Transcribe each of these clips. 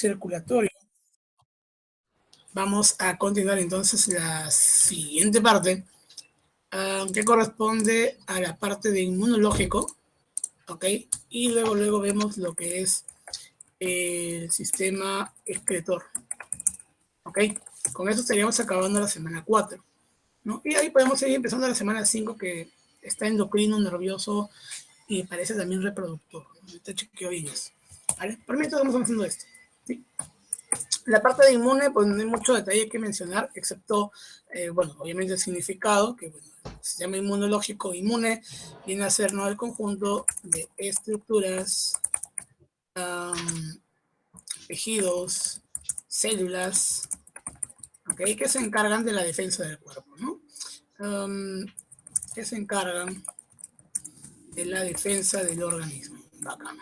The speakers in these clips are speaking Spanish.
circulatorio. Vamos a continuar entonces la siguiente parte, que corresponde a la parte de inmunológico, ¿ok? Y luego vemos lo que es el sistema excretor, ¿ok? Con eso estaríamos acabando la semana 4, ¿no? Y ahí podemos seguir empezando la semana 5, que está endocrino, nervioso y parece también reproductor. Ahorita chequeo bien eso, ¿vale? Por mí estamos haciendo esto, ¿sí? La parte de inmune, pues no hay mucho detalle que mencionar, excepto, bueno, obviamente el significado, que bueno, se llama inmunológico. Inmune viene a ser, ¿no?, el conjunto de estructuras, tejidos, células, ¿okay?, que se encargan de la defensa del cuerpo, ¿no? Que se encargan de la defensa del organismo. Bacán.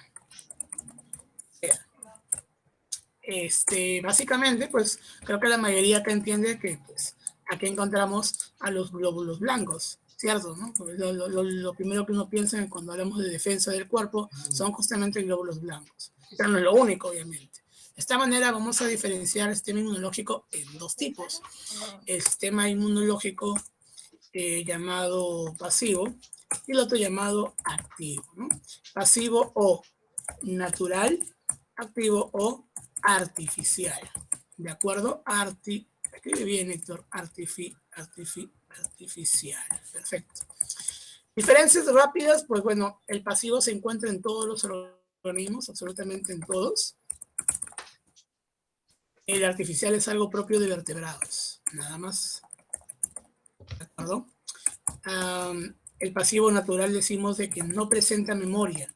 Básicamente, pues creo que la mayoría que entiende que pues aquí encontramos a los glóbulos blancos, ¿cierto? ¿No? Lo primero que uno piensa cuando hablamos de defensa del cuerpo son justamente glóbulos blancos, pero no es lo único, obviamente. De esta manera vamos a diferenciar el sistema inmunológico en dos tipos: el sistema inmunológico llamado pasivo y el otro llamado activo, ¿no? Pasivo o natural, activo o artificial. ¿De acuerdo? Escribe bien, Héctor. Artificial. Perfecto. Diferencias rápidas, pues bueno, el pasivo se encuentra en todos los organismos, absolutamente en todos. El artificial es algo propio de vertebrados, nada más. ¿De acuerdo? El pasivo natural decimos de que no presenta memoria.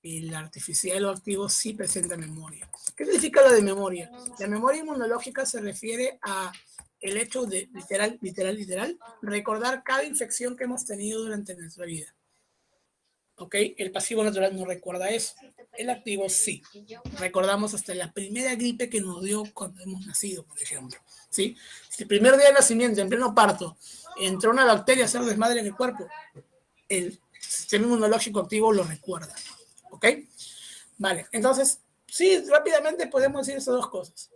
El artificial o activo sí presenta memoria. ¿Qué significa lo de memoria? La memoria inmunológica se refiere a el hecho de, literal, recordar cada infección que hemos tenido durante nuestra vida. ¿Ok? El pasivo natural no recuerda eso. El activo sí. Recordamos hasta la primera gripe que nos dio cuando hemos nacido, por ejemplo. ¿Sí? Si el primer día de nacimiento, en pleno parto, entró una bacteria a hacer desmadre en el cuerpo, el sistema inmunológico activo lo recuerda. ¿Ok? Vale, entonces, sí, rápidamente podemos decir esas dos cosas.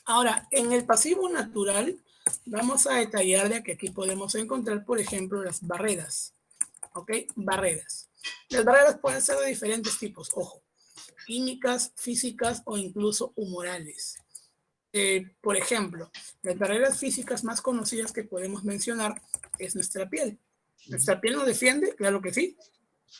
Ahora, en el pasivo natural, vamos a detallar de que aquí podemos encontrar, por ejemplo, las barreras. ¿Ok? Barreras. Las barreras pueden ser de diferentes tipos, ojo, químicas, físicas o incluso humorales. Por ejemplo, las barreras físicas más conocidas que podemos mencionar es nuestra piel. ¿Nuestra piel nos defiende? Claro que sí.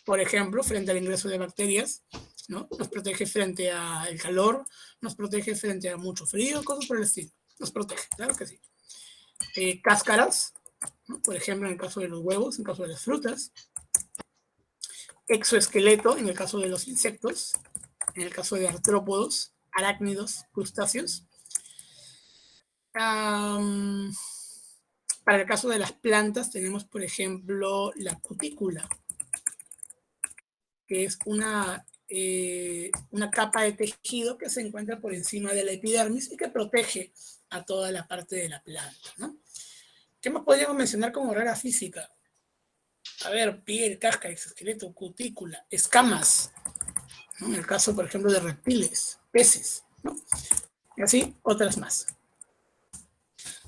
Por ejemplo, frente al ingreso de bacterias, ¿no? Nos protege frente al calor, nos protege frente a mucho frío, cosas por el estilo. Nos protege, claro que sí. Cáscaras, ¿no? Por ejemplo, en el caso de los huevos, en el caso de las frutas. Exoesqueleto, en el caso de los insectos, en el caso de artrópodos, arácnidos, crustáceos. Para el caso de las plantas tenemos, por ejemplo, la cutícula, que es una capa de tejido que se encuentra por encima de la epidermis y que protege a toda la parte de la planta, ¿no? ¿Qué más podríamos mencionar como barrera física? A ver, piel, casca, exoesqueleto, cutícula, escamas, ¿no? En el caso, por ejemplo, de reptiles, peces, ¿no? Y así otras más.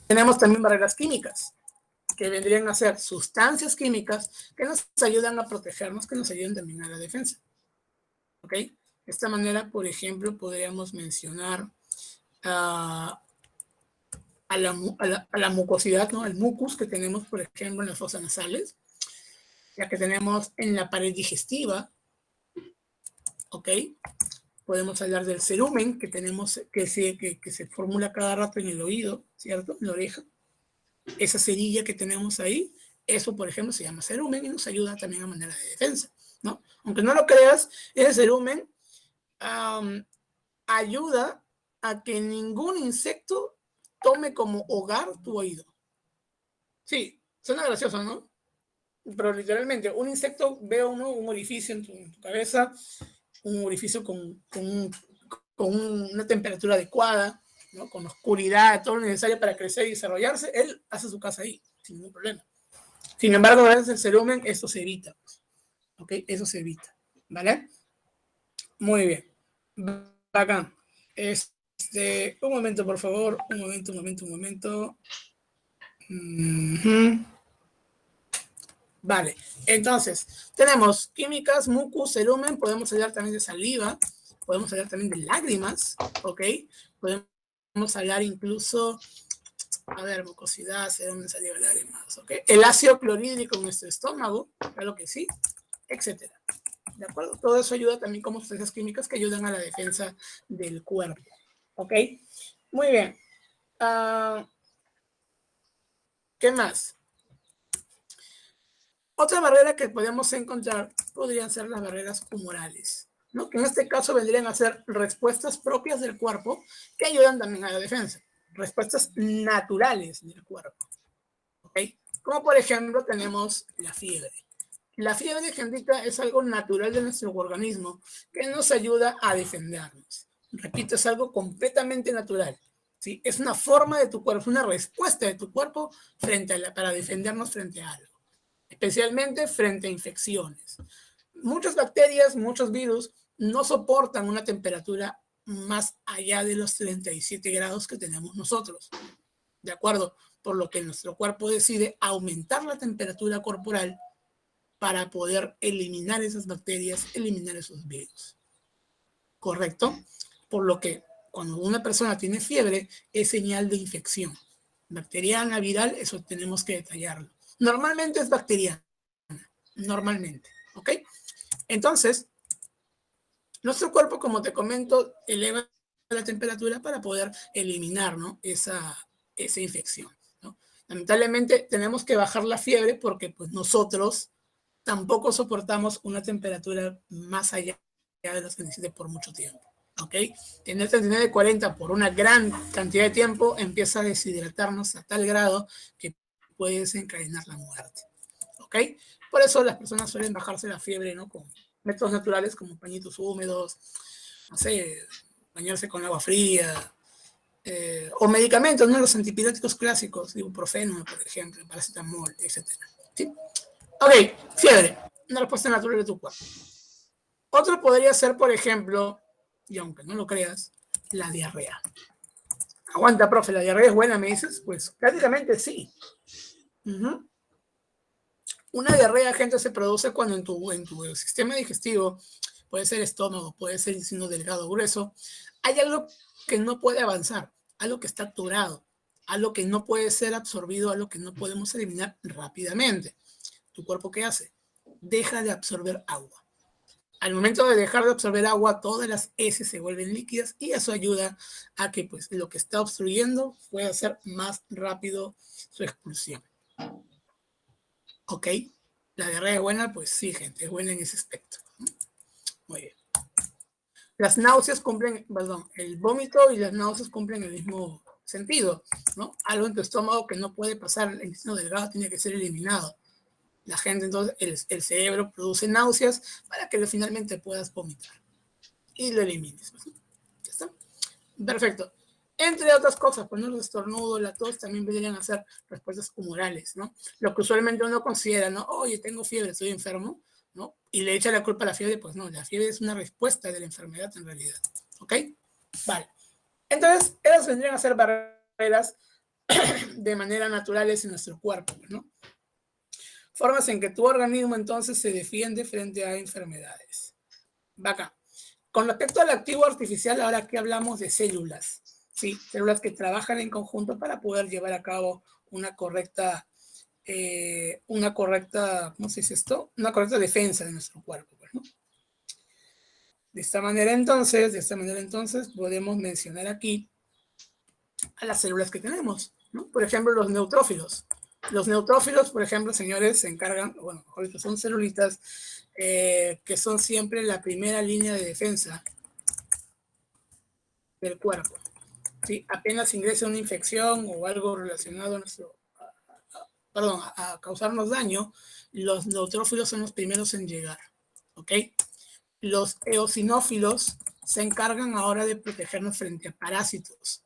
Tenemos también barreras químicas, que vendrían a ser sustancias químicas que nos ayudan a protegernos, que nos ayudan también a la defensa. ¿Ok? De esta manera, por ejemplo, podríamos mencionar a la mucosidad, ¿no? El mucus que tenemos, por ejemplo, en las fosas nasales, ya que tenemos en la pared digestiva, ¿ok? Podemos hablar del cerumen que tenemos, que se formula cada rato en el oído, ¿cierto? En la oreja. Esa cerilla que tenemos ahí, eso, por ejemplo, se llama cerumen y nos ayuda también a manera de defensa, ¿no? Aunque no lo creas, ese cerumen ayuda a que ningún insecto tome como hogar tu oído. Sí, suena gracioso, ¿no? Pero literalmente, un insecto ve un orificio en tu cabeza, un orificio con una temperatura adecuada, ¿no? Con oscuridad, todo lo necesario para crecer y desarrollarse, él hace su casa ahí, sin ningún problema. Sin embargo, gracias al cerumen, esto se evita. ¿Ok? Eso se evita. ¿Vale? Muy bien. Acá. Un momento, por favor. Un momento. Vale, entonces, tenemos químicas, mucus, cerumen, podemos hablar también de saliva, podemos hablar también de lágrimas, ¿ok? Podemos hablar incluso, a ver, mucosidad, cerumen, saliva, lágrimas, ¿ok? El ácido clorhídrico en nuestro estómago, claro que sí, etcétera. ¿De acuerdo? Todo eso ayuda también como sustancias químicas que ayudan a la defensa del cuerpo, ¿ok? Muy bien. ¿Qué más? Otra barrera que podemos encontrar podrían ser las barreras humorales, ¿no? Que en este caso vendrían a ser respuestas propias del cuerpo que ayudan también a la defensa, respuestas naturales del cuerpo, ¿ok? Como por ejemplo tenemos la fiebre. La fiebre, gentita, es algo natural de nuestro organismo que nos ayuda a defendernos. Repito, es algo completamente natural, ¿sí? Es una forma de tu cuerpo, una respuesta de tu cuerpo para defendernos frente a algo, especialmente frente a infecciones. Muchas bacterias, muchos virus no soportan una temperatura más allá de los 37 grados que tenemos nosotros, ¿de acuerdo? Por lo que nuestro cuerpo decide aumentar la temperatura corporal para poder eliminar esas bacterias, eliminar esos virus, ¿correcto? Por lo que cuando una persona tiene fiebre es señal de infección. Bacteriana, viral, eso tenemos que detallarlo. Normalmente es bacteriana, normalmente, ¿ok? Entonces, nuestro cuerpo, como te comento, eleva la temperatura para poder eliminar, ¿no? esa infección, ¿no? Lamentablemente tenemos que bajar la fiebre porque pues, nosotros tampoco soportamos una temperatura más allá de los que necesite por mucho tiempo, ¿ok? Tener 39 40 por una gran cantidad de tiempo empieza a deshidratarnos a tal grado que puede desencadenar la muerte, ¿ok? Por eso las personas suelen bajarse la fiebre, ¿no? Con métodos naturales como pañitos húmedos, no sé, bañarse con agua fría, o medicamentos, ¿no? Los antipiréticos clásicos, ibuprofeno, por ejemplo, paracetamol, etc. ¿Sí? Ok, fiebre, una respuesta natural de tu cuerpo. Otro podría ser, por ejemplo, y aunque no lo creas, la diarrea. Aguanta, profe, ¿la diarrea es buena, me dices? Pues prácticamente sí. Una diarrea, gente, se produce cuando en tu sistema digestivo, puede ser estómago, puede ser intestino delgado o grueso, hay algo que no puede avanzar, algo que está aturado, algo que no puede ser absorbido, algo que no podemos eliminar rápidamente. ¿Tu cuerpo qué hace? Deja de absorber agua. Al momento de dejar de absorber agua, todas las heces se vuelven líquidas y eso ayuda a que pues, lo que está obstruyendo pueda ser más rápido su expulsión. ¿Ok? ¿La diarrea es buena? Pues sí, gente, es buena en ese aspecto. Muy bien. Las náuseas cumplen, perdón, el vómito y las náuseas cumplen el mismo sentido, ¿no? Algo en tu estómago que no puede pasar, el intestino delgado tiene que ser eliminado. La gente, entonces, el cerebro produce náuseas para que finalmente puedas vomitar y lo elimines. ¿Ya está? Perfecto. Entre otras cosas, pues, ¿no? Los estornudos, la tos también vendrían a ser respuestas humorales, ¿no? Lo que usualmente uno considera, ¿no? Oye, tengo fiebre, estoy enfermo, ¿no? Y le echa la culpa a la fiebre, pues no, la fiebre es una respuesta de la enfermedad en realidad, ¿ok? Vale. Entonces, esas vendrían a ser barreras de manera naturales en nuestro cuerpo, ¿no? Formas en que tu organismo entonces se defiende frente a enfermedades. Va acá. Con respecto al activo artificial, ahora aquí hablamos de células, ¿sí? Células que trabajan en conjunto para poder llevar a cabo una correcta, ¿cómo se dice esto? Una correcta defensa de nuestro cuerpo, ¿no? De esta manera entonces, podemos mencionar aquí a las células que tenemos, ¿no? Por ejemplo, los neutrófilos. Los neutrófilos, por ejemplo, señores, se encargan, bueno, ahorita son celulitas que son siempre la primera línea de defensa del cuerpo. ¿Sí? Apenas ingresa una infección o algo relacionado a causarnos daño, los neutrófilos son los primeros en llegar. ¿Ok? Los eosinófilos se encargan ahora de protegernos frente a parásitos.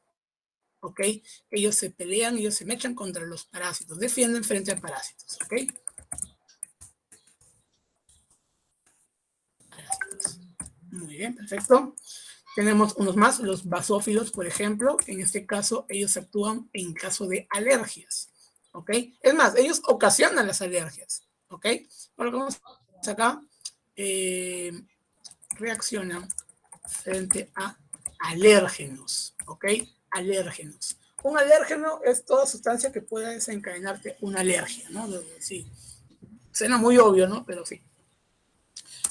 ¿Ok? Ellos se pelean, ellos se mechan contra los parásitos, defienden frente a parásitos. ¿Ok? Muy bien, perfecto. Tenemos unos más, los basófilos, por ejemplo. En este caso, ellos actúan en caso de alergias. ¿Ok? Es más, ellos ocasionan las alergias. ¿Ok? Ahora vamos acá. Reaccionan frente a alérgenos. ¿Ok? Alérgenos. Un alérgeno es toda sustancia que pueda desencadenarte una alergia, ¿no? Sí. Suena muy obvio, ¿no? Pero sí.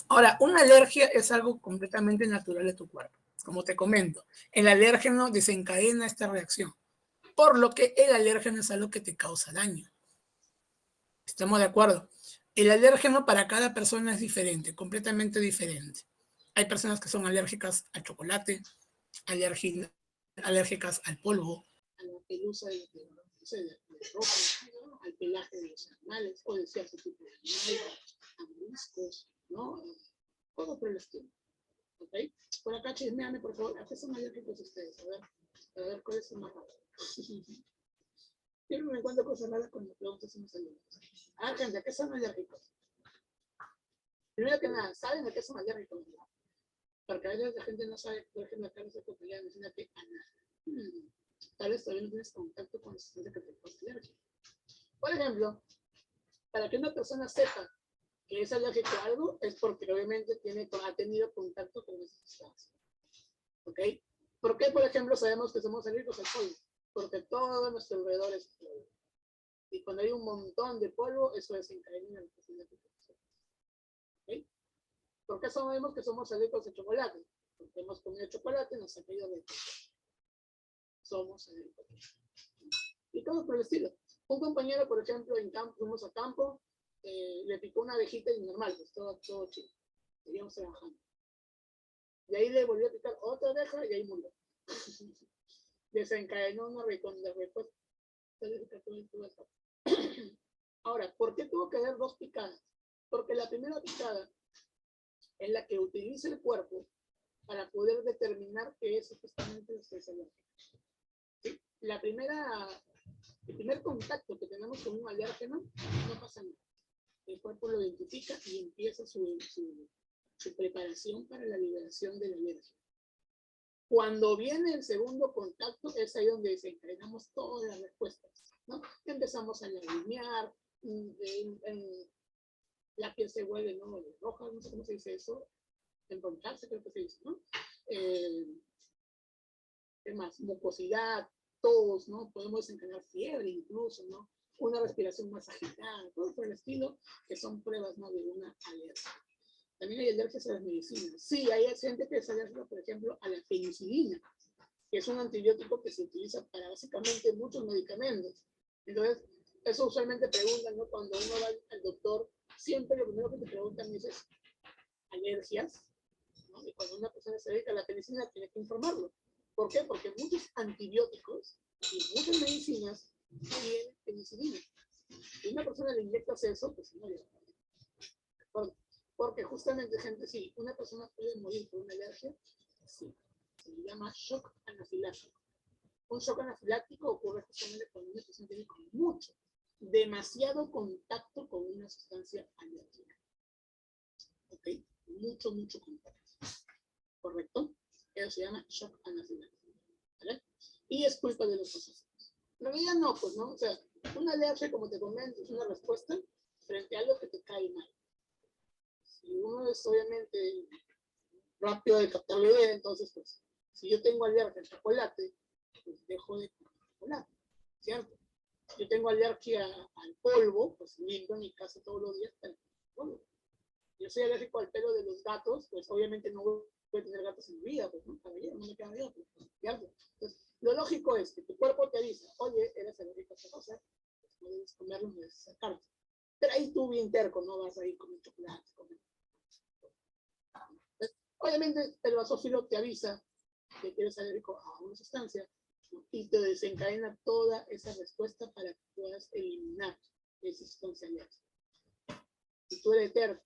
Ahora, una alergia es algo completamente natural de tu cuerpo. Como te comento, el alérgeno desencadena esta reacción, por lo que el alérgeno es algo que te causa daño. ¿Estamos de acuerdo? El alérgeno para cada persona es diferente, completamente diferente. Hay personas que son alérgicas al chocolate, alérgicas al polvo, a la pelusa de ropa, ¿no? Al pelaje de los animales, o de cierto tipo de animales, a moluscos, ¿no? Todo por el estilo. ¿Ok? Por acá chismeame, por favor. ¿A qué son alérgicos ustedes? A ver cuáles son más raros. Siempre me encuentro cosas raras cuando preguntas a mis alumnos. Ah, gente, ¿a qué son alérgicos? Primero que nada, ¿saben a qué son alérgicos? Porque a veces la gente no sabe, por ejemplo, acá no se copiar, imagínate a nada. Tal vez todavía no tienes contacto con la sustancia que te causa alergia. Por ejemplo, para que una persona sepa que es alérgico a algo, es porque obviamente ha tenido contacto con esa sustancia. ¿Ok? ¿Por qué, por ejemplo, sabemos que somos alérgicos al polvo? Porque todo nuestro alrededor es polvo. Y cuando hay un montón de polvo, eso desencadena la posibilidad de infección. ¿Ok? ¿Por qué sabemos que somos alérgicos al chocolate? Porque hemos comido chocolate y nos ha caído de somos alérgicos. Y todo por el estilo. Un compañero, por ejemplo, en campo, fuimos a campo, le picó una abejita y normal, pues todo chido. Seguíamos trabajando. Y ahí le volvió a picar otra abeja y ahí murió. Desencadenó una respuesta. Ahora, ¿por qué tuvo que haber dos picadas? Porque la primera picada es la que utiliza el cuerpo para poder determinar qué es justamente el estrés alérgico. ¿Sí? El primer contacto que tenemos con un alérgeno no pasa nada. El cuerpo lo identifica y empieza su preparación para la liberación de la alergia. Cuando viene el segundo contacto, es ahí donde desencadenamos todas las respuestas, ¿no? Empezamos a lagrimear, la piel se vuelve, ¿no? Roja, no sé cómo se dice eso, embroncharse creo que se dice, ¿no? ¿Qué más? Mucosidad, tos, ¿no? Podemos desencadenar fiebre incluso, ¿no? Una respiración más agitada, todo por el estilo, que son pruebas, ¿no? De una alergia. También hay alergias a las medicinas. Sí, hay gente que es alérgica, por ejemplo, a la penicilina, que es un antibiótico que se utiliza para básicamente muchos medicamentos. Entonces, eso usualmente preguntan, ¿no? Cuando uno va al doctor, siempre lo primero que te preguntan es alergias, ¿no? Y cuando una persona se dedica a la penicilina, tiene que informarlo. ¿Por qué? Porque muchos antibióticos y muchas medicinas tienen penicilina. Si una persona le inyectas eso, pues no le va a. Porque justamente, gente, sí, una persona puede morir por una alergia, sí, se le llama shock anafiláctico. Un shock anafiláctico ocurre justamente cuando una persona tiene demasiado contacto con una sustancia alérgica. ¿Ok? Mucho contacto. ¿Correcto? Eso se llama shock anafiláctico. ¿Vale? Y es culpa de los pasajeros. En realidad no, pues no. O sea, una alergia, como te comento, es una respuesta frente a algo que te cae mal. Si uno es obviamente rápido de captarlo bien, entonces, pues, si yo tengo alergia al chocolate, pues dejo de comer chocolate, ¿cierto? Si yo tengo alergia al polvo, pues limpio mi casa todos los días para el polvo. Yo soy alérgico al pelo de los gatos, pues obviamente no voy a tener gatos en mi vida, pues no, caballero, no me queda bien, pues, ¿cierto? Entonces, lo lógico es que tu cuerpo te avisa, oye, eres alérgico a esta cosa, pues no debes comerlo, no debes sacarte. Pero ahí tú bien terco, no vas a ir comer chocolate, comer. Obviamente el basófilo te avisa que eres alérgico a una sustancia, ¿no? Y te desencadena toda esa respuesta para que puedas eliminar esa sustancia alérgica. Si tú eres terco,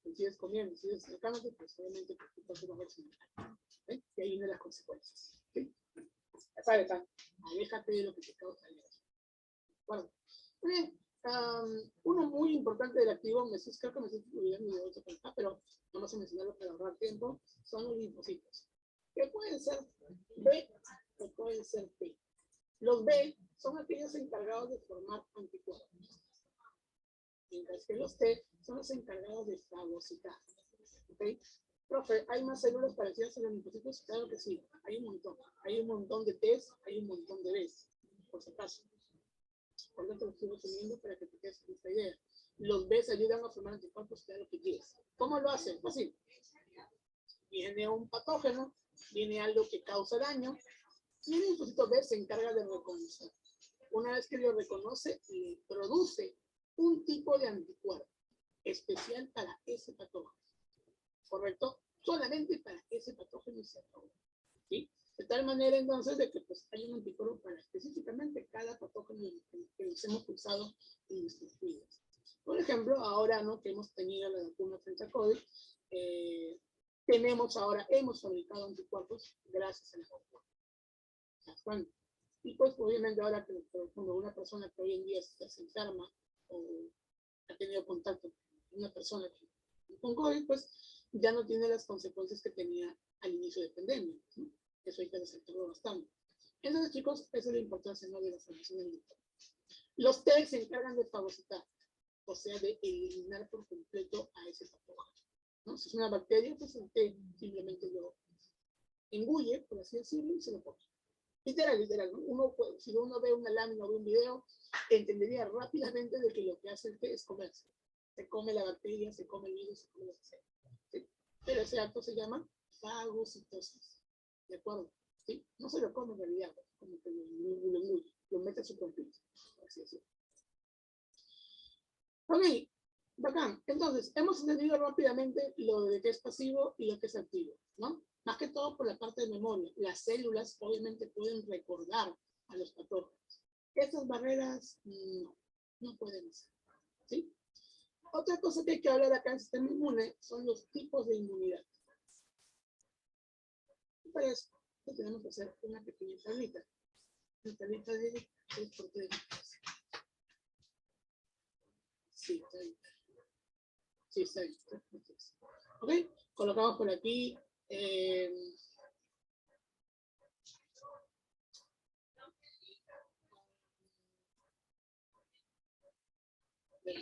y sigues comiendo, sigues acercándote, pues obviamente tu cuerpo va a reaccionar. ¿Sí? Y ahí vienen las consecuencias. ¿Sí? Ya sabes, aléjate de lo que te causa alergia. Bueno, bien. Uno muy importante del activo, creo que me estoy olvidando de otro acá, pero vamos a mencionarlo para ahorrar tiempo, son los linfocitos. que pueden ser B o pueden ser T. Los B son aquellos encargados de formar anticuerpos, mientras que los T son los encargados de fagocitar. ¿Okay? Profe, ¿hay más células parecidas a los linfocitos? Claro que sí, hay un montón. Hay un montón de T's, hay un montón de B's, por si acaso. Por lo tanto, lo estoy resumiendo para que te quedes con esta idea. Los B's ayudan a formar anticuerpos, claro que quieres. ¿Cómo lo hacen? Fácil. Viene un patógeno, viene algo que causa daño, y el linfocito B se encarga de reconocer. Una vez que lo reconoce, produce un tipo de anticuerpo especial para ese patógeno. ¿Correcto? Solamente para ese patógeno y se acabó. ¿Sí? De tal manera, entonces, de que pues, hay un anticuerpo para específicamente cada patógeno que nos hemos usado en nuestras vidas. Por ejemplo, ahora, ¿no?, que hemos tenido la vacuna frente a COVID, hemos fabricado anticuerpos gracias a la vacuna. Bueno, y pues obviamente ahora que, por ejemplo, una persona que hoy en día se enferma o ha tenido contacto con una persona con COVID, pues ya no tiene las consecuencias que tenía al inicio de pandemia, ¿no? Eso hay que resaltarlo bastante. Entonces, chicos, esa es la importancia, ¿no?, de la formación del anticuerpo. Los T se encargan de fagocitar, o sea, de eliminar por completo a ese patógeno, ¿no? Si es una bacteria, pues el T simplemente lo engulle, por así decirlo, y se lo come. Literal, ¿no? Si uno ve una lámina o ve un video, entendería rápidamente de que lo que hace el T es comerse. Se come la bacteria, se come el virus, se come lo que sea. ¿Sí? Pero ese acto se llama fagocitosis. ¿De acuerdo? ¿Sí? No se lo come en realidad, como que lo engulle, lo mete a su completo. Así es. Ok, bacán. Entonces, hemos entendido rápidamente lo de que es pasivo y lo que es activo, ¿no? Más que todo por la parte de memoria. Las células obviamente pueden recordar a los patógenos. Estas barreras no pueden ser, ¿sí? Otra cosa que hay que hablar acá en el sistema inmune son los tipos de inmunidad. Y para eso tenemos que hacer una pequeña tablita. Una tablita de 3×3. Sí, está bien. Sí, está bien. Ok, colocamos por aquí. Ok,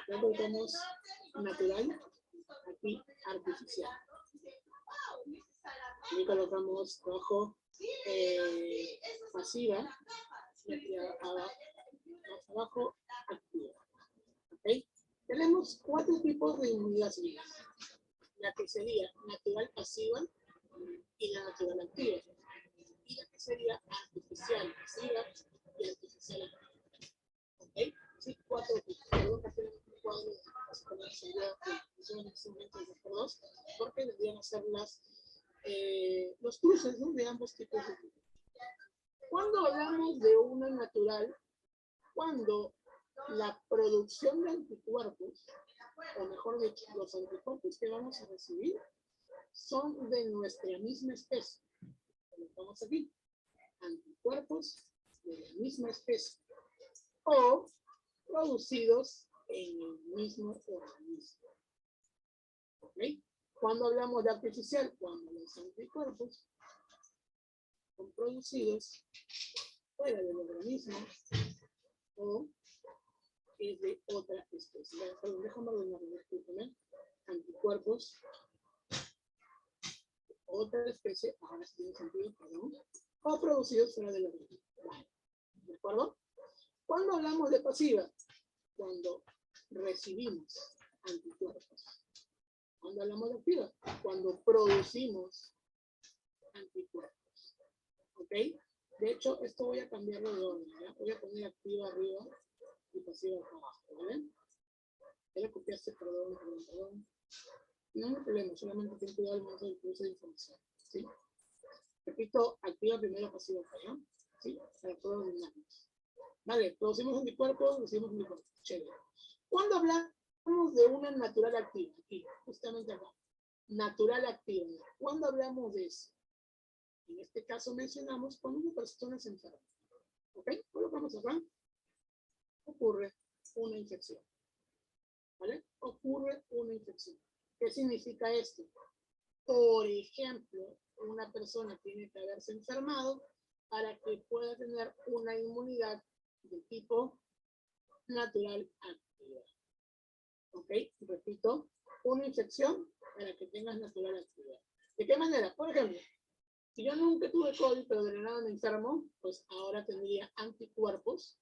ya colocamos natural, aquí artificial. Aquí colocamos abajo pasiva y aquí abajo activa. ¿Okay? Tenemos 4 tipos de inmunidad civil. La que sería natural pasiva y la natural activa. Y la que sería artificial pasiva y artificial activa. ¿Ok? Sí, 4 tipos. Tengo que hacer un cuadro de porque deberían hacer los cruces, ¿no?, de ambos tipos de inmunidad. Cuando hablamos de una natural, cuando la producción de anticuerpos, o mejor dicho, los anticuerpos que vamos a recibir, son de nuestra misma especie. Colocamos aquí, anticuerpos de la misma especie, o producidos en el mismo organismo. ¿Ok? Cuando hablamos de artificial, cuando los anticuerpos son producidos fuera del organismo o es de otra especie. Perdón, déjame ordenarlo, discúlpenme. Anticuerpos de otra especie, ahora sí tiene sentido, perdón, o producidos fuera del organismo. Vale. ¿De acuerdo? Cuando hablamos de pasiva, cuando recibimos anticuerpos. Cuando hablamos de activa, cuando producimos anticuerpos. ¿Ok? De hecho, esto voy a cambiarlo de orden, ¿ya? Voy a poner activa arriba y pasiva abajo, ¿vale? Ya le copiaste, perdón. No hay problema, solamente ten cuidado al momento del cruce de información, ¿sí? Repito, activa primero, pasiva acá, ¿sí? Para todos los dinámicos. Vale, producimos anticuerpos, recibimos anticuerpos. Chévere. Cuando hablamos de una natural activa, aquí, justamente acá, natural activa, ¿cuándo hablamos de eso? En este caso mencionamos cuando una persona se enferma. ¿Ok? Colocamos acá. ocurre una infección. ¿Vale? Ocurre una infección. ¿Qué significa esto? Por ejemplo, una persona tiene que haberse enfermado para que pueda tener una inmunidad de tipo natural activa. ¿Ok? Repito, una infección para que tengas natural activa. ¿De qué manera? Por ejemplo, si yo nunca tuve COVID, pero de la nada me enfermo, pues ahora tendría anticuerpos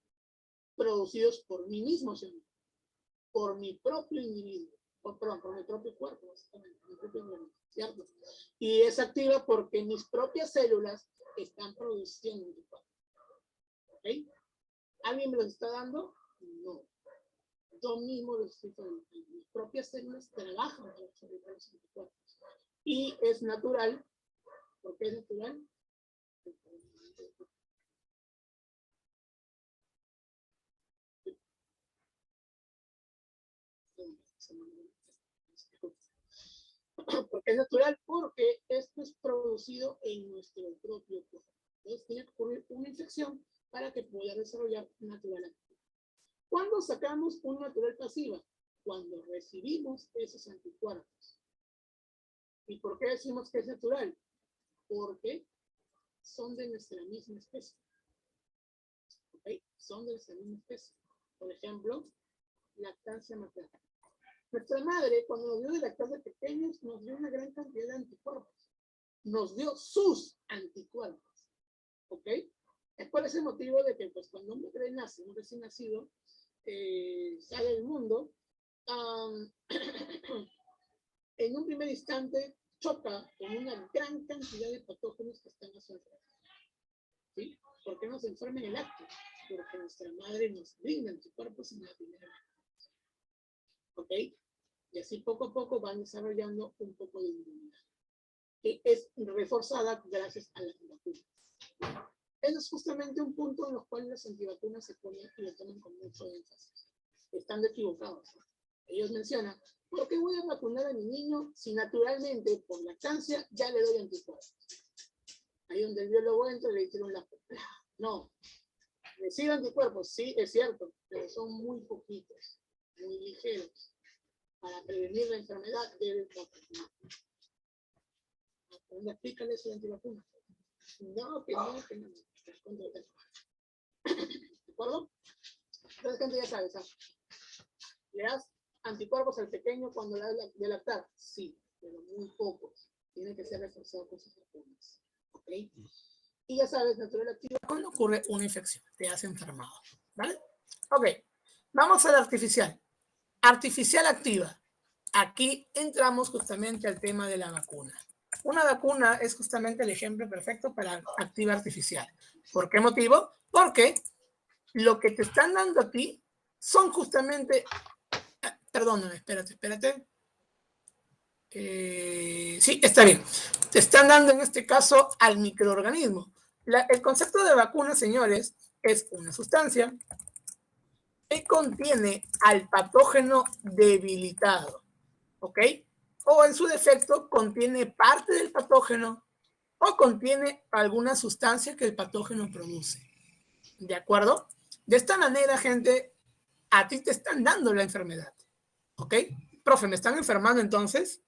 producidos por mí mismo, ¿sí? Por mi propio individuo, por mi propio cuerpo, básicamente, mi propio individuo, ¿cierto? Y es activa porque mis propias células están produciendo anticuerpos. ¿Ok? ¿Alguien me los está dando? No. Yo mismo los estoy produciendo. Mis propias células trabajan para fabricar los anticuerpos. Y es natural. ¿Por qué es natural? Porque es natural, porque esto es producido en nuestro propio cuerpo. Entonces tiene que ocurrir una infección para que pueda desarrollar natural activa. ¿Cuándo sacamos un natural pasiva? Cuando recibimos esos anticuerpos. ¿Y por qué decimos que es natural? Porque son de nuestra misma especie. ¿Okay? Son de nuestra misma especie. Por ejemplo, lactancia materna. Nuestra madre, cuando nos dio de lactar de pequeños, nos dio una gran cantidad de anticuerpos. Nos dio sus anticuerpos. ¿Ok? Es por ese motivo de que, pues, cuando un bebé nace, un recién nacido, sale del mundo, en un primer instante choca con una gran cantidad de patógenos que están a su alrededor. ¿Sí? ¿Por qué no se enferma en el acto? Porque nuestra madre nos brinda anticuerpos en la primera vez. ¿Ok? Y así poco a poco van desarrollando un poco de inmunidad, que es reforzada gracias a las vacunas. Ese es justamente un punto en los cuales las antivacunas se ponen y lo toman con mucho énfasis. Están equivocados. Ellos mencionan, ¿por qué voy a vacunar a mi niño si naturalmente por lactancia ya le doy anticuerpos? Ahí donde el biólogo entra le hicieron la... No. Recibe anticuerpos, sí, es cierto, pero son muy poquitos, muy ligeros. Para prevenir la enfermedad debe vacunar. ¿Dónde explícale eso de antivacuna? No, que no, que no. ¿De acuerdo? Entonces, gente, ya sabes, ¿sabes? ¿Le das anticuerpos al pequeño cuando le das de lactar? Sí, pero muy pocos. Tiene que ser reforzado con sus vacunas. ¿Ok? Y ya sabes, natural activa, cuando ocurre una infección, te has enfermado. ¿Vale? Ok, vamos a la artificial. Artificial activa. Aquí entramos justamente al tema de la vacuna. Una vacuna es justamente el ejemplo perfecto para activa artificial. ¿Por qué motivo? Porque lo que te están dando a ti son justamente... Perdóname, espérate. Sí, está bien. Te están dando en este caso al microorganismo. El concepto de vacuna, señores, es una sustancia que contiene al patógeno debilitado. ¿Ok? O en su defecto contiene parte del patógeno o contiene alguna sustancia que el patógeno produce. ¿De acuerdo? De esta manera, gente, a ti te están dando la enfermedad. ¿Ok? Profe, ¿me están enfermando entonces?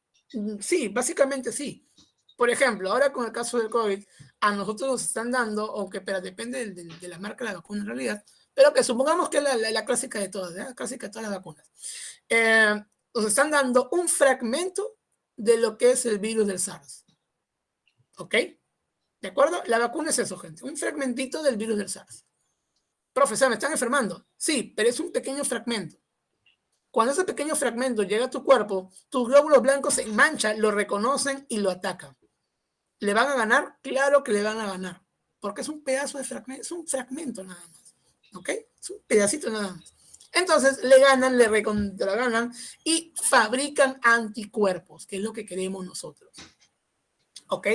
Sí, básicamente sí. Por ejemplo, ahora con el caso del COVID, a nosotros nos están dando, aunque pero depende de la marca de la vacuna en realidad, pero que supongamos que es la clásica de todas, la clásica de todas las vacunas. Nos están dando un fragmento de lo que es el virus del SARS. ¿Ok? ¿De acuerdo? La vacuna es eso, gente. Un fragmentito del virus del SARS. Profesor, ¿me están enfermando? Sí, pero es un pequeño fragmento. Cuando ese pequeño fragmento llega a tu cuerpo, tus glóbulos blancos se manchan, lo reconocen y lo atacan. ¿Le van a ganar? Claro que le van a ganar. Porque es un pedazo de fragmento, es un fragmento nada más. ¿Ok? Es un pedacito nada más. Entonces le ganan, le recontraganan y fabrican anticuerpos, que es lo que queremos nosotros. ¿Ok?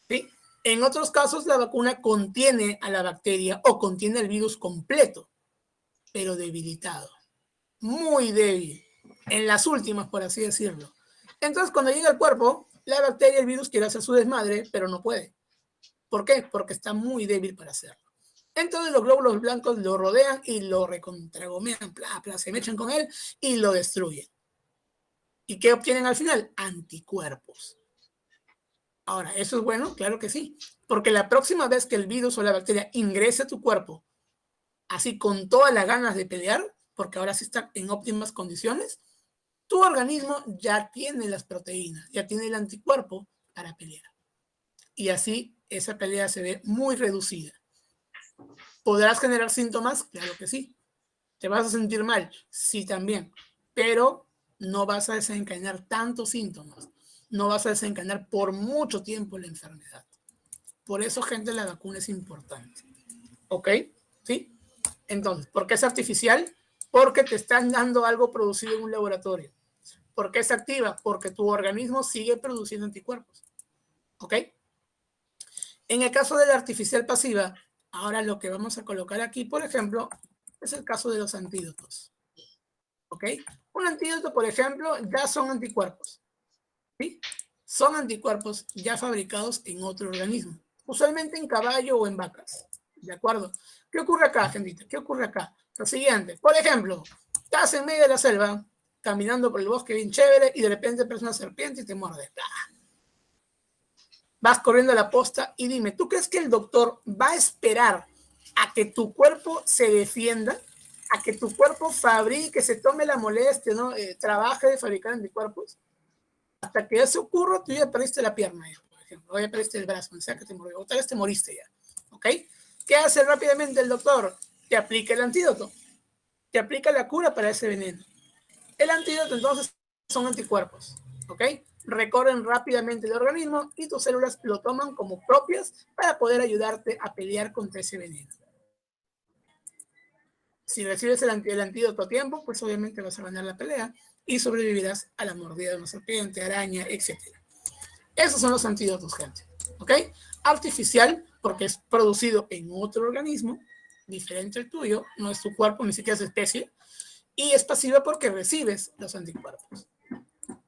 ¿Sí? En otros casos la vacuna contiene a la bacteria o contiene el virus completo, pero debilitado. Muy débil. En las últimas, por así decirlo. Entonces cuando llega al cuerpo, la bacteria, el virus quiere hacer su desmadre, pero no puede. ¿Por qué? Porque está muy débil para hacerlo. Entonces los glóbulos blancos lo rodean y lo recontragomean, se mechan con él y lo destruyen. ¿Y qué obtienen al final? Anticuerpos. Ahora, ¿eso es bueno? Claro que sí. Porque la próxima vez que el virus o la bacteria ingrese a tu cuerpo, así con todas las ganas de pelear, porque ahora sí está en óptimas condiciones, tu organismo ya tiene las proteínas, ya tiene el anticuerpo para pelear. Y así esa pelea se ve muy reducida. ¿Podrás generar síntomas? Claro que sí. ¿Te vas a sentir mal? Sí, también. Pero no vas a desencadenar tantos síntomas. No vas a desencadenar por mucho tiempo la enfermedad. Por eso, gente, la vacuna es importante. ¿Ok? ¿Sí? Entonces, ¿por qué es artificial? Porque te están dando algo producido en un laboratorio. ¿Por qué es activa? Porque tu organismo sigue produciendo anticuerpos. ¿Ok? En el caso de la artificial pasiva, ahora lo que vamos a colocar aquí, por ejemplo, es el caso de los antídotos. ¿Ok? Un antídoto, por ejemplo, ya son anticuerpos. ¿Sí? Son anticuerpos ya fabricados en otro organismo, usualmente en caballo o en vacas. ¿De acuerdo? ¿Qué ocurre acá, gente? ¿Qué ocurre acá? Lo siguiente, por ejemplo, estás en medio de la selva, caminando por el bosque bien chévere, y de repente ves una serpiente y te muerde. Vas corriendo a la posta y dime, ¿tú crees que el doctor va a esperar a que tu cuerpo se defienda? A que tu cuerpo fabrique, se tome la molestia, ¿no? Trabaje de fabricar anticuerpos. Hasta que eso ocurra, tú ya perdiste la pierna, por ejemplo, o ya perdiste el brazo, o sea que te murió, o tal vez te moriste ya, ¿ok? ¿Qué hace rápidamente el doctor? Te aplica el antídoto, te aplica la cura para ese veneno. El antídoto entonces son anticuerpos, ¿ok? Recorren rápidamente el organismo y tus células lo toman como propias para poder ayudarte a pelear contra ese veneno. Si recibes el antídoto a tiempo, pues obviamente vas a ganar la pelea y sobrevivirás a la mordida de una serpiente, araña, etc. Esos son los antídotos, gente. ¿Ok? Artificial, porque es producido en otro organismo, diferente al tuyo, no es tu cuerpo, ni siquiera es especie. Y es pasiva porque recibes los anticuerpos.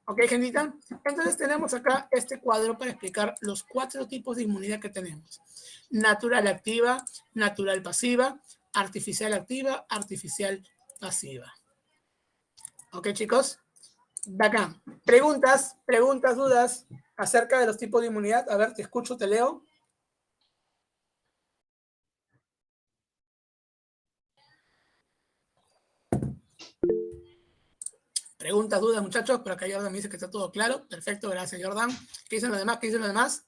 ¿Ok, gentita? Entonces tenemos acá este cuadro para explicar los 4 tipos de inmunidad que tenemos. Natural activa, natural pasiva, artificial activa, artificial pasiva. ¿Ok, chicos? Bacán. Preguntas, dudas acerca de los tipos de inmunidad. A ver, te escucho, te leo. Preguntas, dudas, muchachos. Por acá Jordan me dice que está todo claro. Perfecto, gracias, Jordan. ¿Qué dicen los demás? ¿Qué dicen los demás?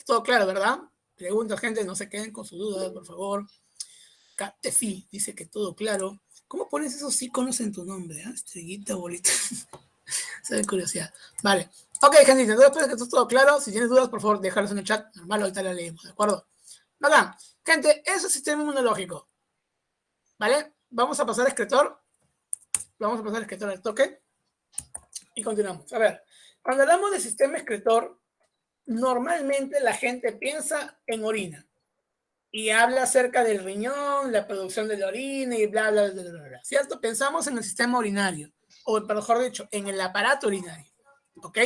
Todo claro, ¿verdad? Preguntas, gente, no se queden con sus dudas, por favor. Catefi dice que todo claro. ¿Cómo pones esos iconos en tu nombre? Estrellita, bolita. Se ve curiosidad. Vale. Ok, gente, entonces espero que esté todo claro. Si tienes dudas, por favor, déjalos en el chat. Normal, ahorita la leemos, ¿de acuerdo? Bacán. Gente, eso es el sistema inmunológico. ¿Vale? Vamos a pasar a excretor. Vamos a pasar a excretor al toque. Y continuamos. A ver, cuando hablamos de sistema excretor, normalmente la gente piensa en orina. Y habla acerca del riñón, la producción de la orina y bla, bla, bla, bla, bla. ¿Cierto? Pensamos en el sistema urinario, o mejor dicho, en el aparato urinario. ¿Ok?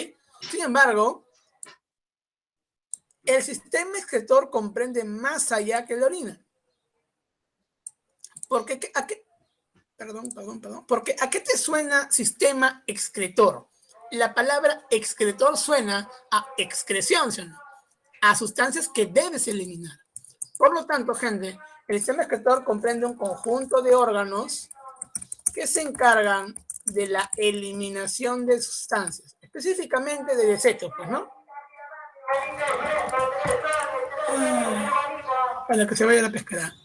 Sin embargo, el sistema excretor comprende más allá que la orina. Porque, Porque, ¿a qué te suena sistema excretor? La palabra excretor suena a excreción, ¿sí o no? A sustancias que debes eliminar. Por lo tanto, gente, el sistema excretor comprende un conjunto de órganos que se encargan de la eliminación de sustancias, específicamente de desechos, pues, ¿no? Para que se vaya la pescada.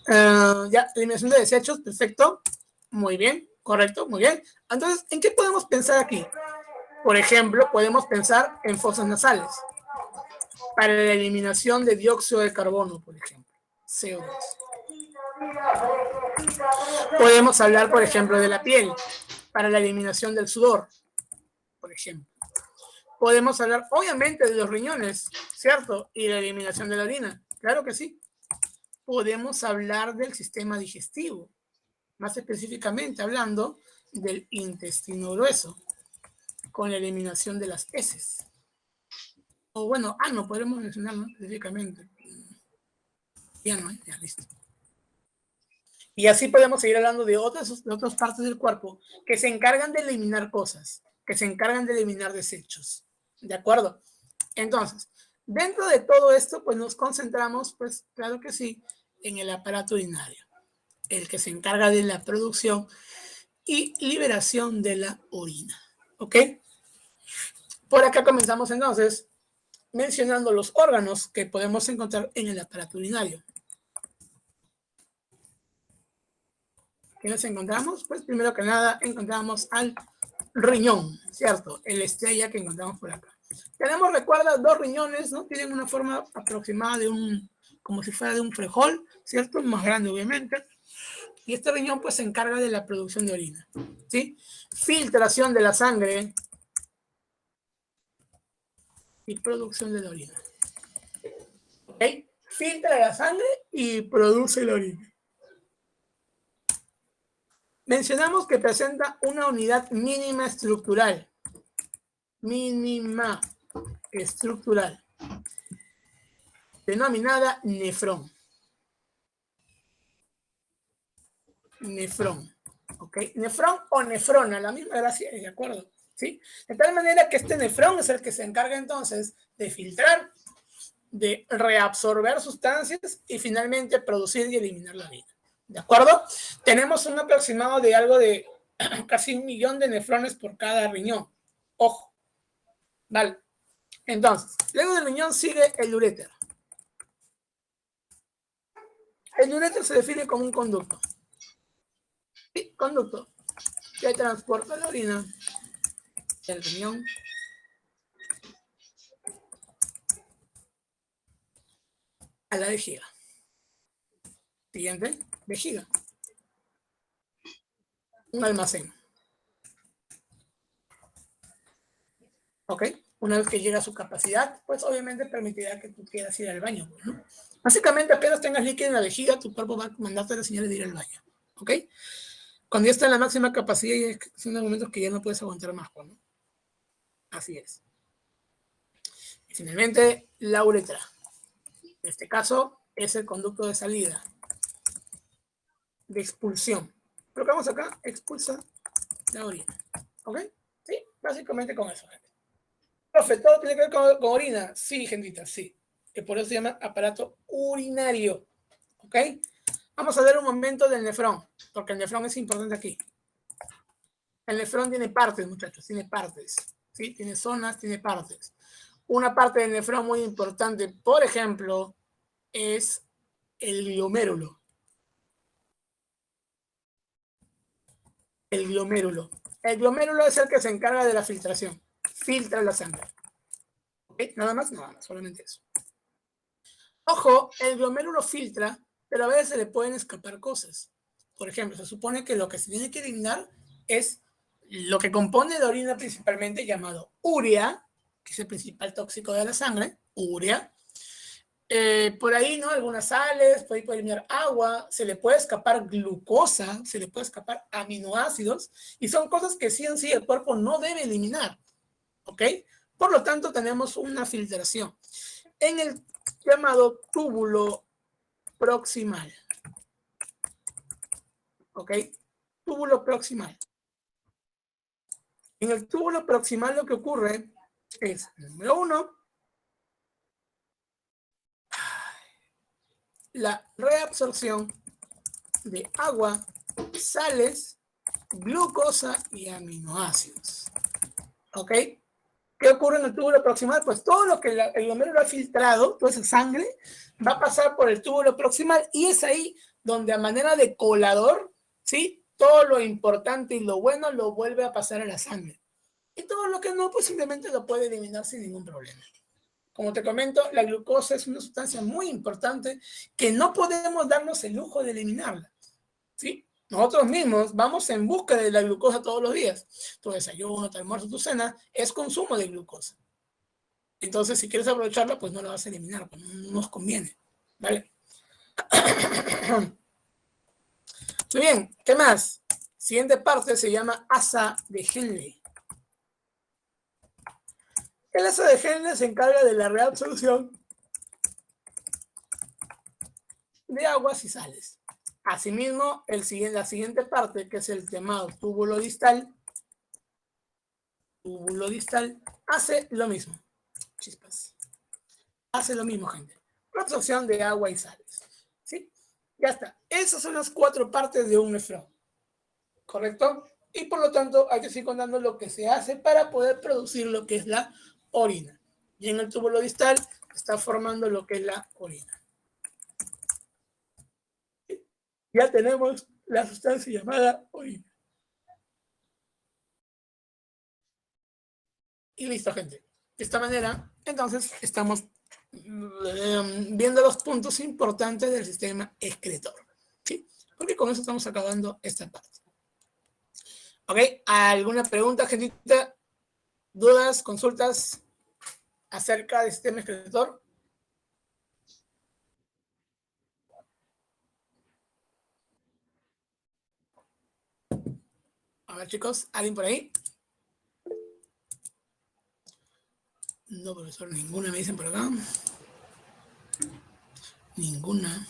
Ya, eliminación de desechos, perfecto. Muy bien, correcto, muy bien. Entonces, ¿en qué podemos pensar aquí? Por ejemplo, podemos pensar en fosas nasales para la eliminación de dióxido de carbono, por ejemplo, CO2. Podemos hablar, por ejemplo, de la piel para la eliminación del sudor, por ejemplo. Podemos hablar, obviamente, de los riñones, ¿cierto? Y la eliminación de la orina. Claro que sí. Podemos hablar del sistema digestivo, más específicamente hablando del intestino grueso, con la eliminación de las heces. O bueno, no podremos mencionarlo específicamente. Ya no, ya listo. Y así podemos seguir hablando de otras partes del cuerpo que se encargan de eliminar cosas, que se encargan de eliminar desechos. ¿De acuerdo? Entonces, dentro de todo esto, pues nos concentramos, pues claro que sí, en el aparato urinario, el que se encarga de la producción y liberación de la orina. ¿Ok? Por acá comenzamos entonces mencionando los órganos que podemos encontrar en el aparato urinario. ¿Qué nos encontramos? Pues primero que nada encontramos al riñón, ¿cierto? El estrella que encontramos por acá. Tenemos, recuerda, dos riñones, ¿no? Tienen una forma aproximada de como si fuera de un frijol, ¿cierto? Más grande, obviamente. Y este riñón, pues, se encarga de la producción de orina, ¿sí? Filtración de la sangre y producción de la orina. ¿Ok? Filtra la sangre y produce la orina. Mencionamos que presenta una unidad mínima estructural. Mínima estructural. Denominada nefrón. Nefrón. ¿Ok? Nefrón o nefrona, la misma gracia, ¿de acuerdo? ¿Sí? De tal manera que este nefrón es el que se encarga entonces de filtrar, de reabsorber sustancias y finalmente producir y eliminar la orina. ¿De acuerdo? Tenemos un aproximado de algo de casi 1 millón de nefrones por cada riñón. Ojo. Vale. Entonces, luego del riñón sigue el uréter. El uréter se define como un conducto. Sí, conducto que transporta la orina del riñón a la vejiga. Siguiente, vejiga. Un almacén. ¿Ok? Una vez que llega a su capacidad, pues obviamente permitirá que tú quieras ir al baño, ¿no? Básicamente, apenas tengas líquido en la vejiga, tu cuerpo va a mandarte las señales de ir al baño. ¿Ok? Cuando ya está en la máxima capacidad, son los momentos que ya no puedes aguantar más, ¿no? Así es. Y finalmente, la uretra. En este caso, es el conducto de salida, de expulsión. Lo que vamos acá, expulsa la orina. ¿Ok? Sí, básicamente con eso, gente. Profe, ¿todo tiene que ver con orina? Sí, gentita, sí. Que por eso se llama aparato urinario. ¿Ok? Vamos a ver un momento del nefrón, porque el nefrón es importante aquí. El nefrón tiene partes, muchachos, tiene partes. ¿Sí? Tiene zonas, tiene partes. Una parte del nefrón muy importante, por ejemplo, es el glomérulo. El glomérulo. El glomérulo es el que se encarga de la filtración. Filtra la sangre. ¿Ok? Nada más, solamente eso. Ojo, el glomérulo filtra, pero a veces se le pueden escapar cosas. Por ejemplo, se supone que lo que se tiene que eliminar es lo que compone la orina principalmente, llamado urea, que es el principal tóxico de la sangre, urea. Por ahí, ¿no? Algunas sales, por ahí puede eliminar agua, se le puede escapar glucosa, se le puede escapar aminoácidos, y son cosas que sí en sí el cuerpo no debe eliminar, ¿ok? Por lo tanto, tenemos una filtración en el llamado túbulo proximal, ¿ok? Túbulo proximal. En el túbulo proximal lo que ocurre es, número 1, la reabsorción de agua, sales, glucosa y aminoácidos. ¿Ok? ¿Qué ocurre en el túbulo proximal? Pues todo lo que el glomérulo ha filtrado, toda esa sangre, va a pasar por el túbulo proximal y es ahí donde a manera de colador, ¿sí? Todo lo importante y lo bueno lo vuelve a pasar a la sangre. Y todo lo que no, pues simplemente lo puede eliminar sin ningún problema. Como te comento, la glucosa es una sustancia muy importante que no podemos darnos el lujo de eliminarla, ¿sí? Nosotros mismos vamos en busca de la glucosa todos los días. Tu desayuno, tu almuerzo, tu cena es consumo de glucosa. Entonces, si quieres aprovecharla, pues no la vas a eliminar, pues no nos conviene, ¿vale? Muy bien, ¿qué más? Siguiente parte se llama asa de Henle. El asa de Henle se encarga de la reabsorción de aguas y sales. Asimismo, la siguiente parte, que es el llamado túbulo distal, hace lo mismo. Chispas. Hace lo mismo, gente. Absorción de agua y sales. ¿Sí? Ya está. Esas son las 4 partes de un nefrón. ¿Correcto? Y por lo tanto, hay que seguir contando lo que se hace para poder producir lo que es la orina. Y en el túbulo distal está formando lo que es la orina. Ya tenemos la sustancia llamada orina. Y listo, gente. De esta manera, entonces, estamos viendo los puntos importantes del sistema excretor. ¿Sí? Porque con eso estamos acabando esta parte. ¿Ok? ¿Alguna pregunta, gentita? ¿Dudas, consultas acerca del sistema excretor? A ver, chicos, ¿alguien por ahí? No, profesor, ninguna me dicen por acá. Ninguna.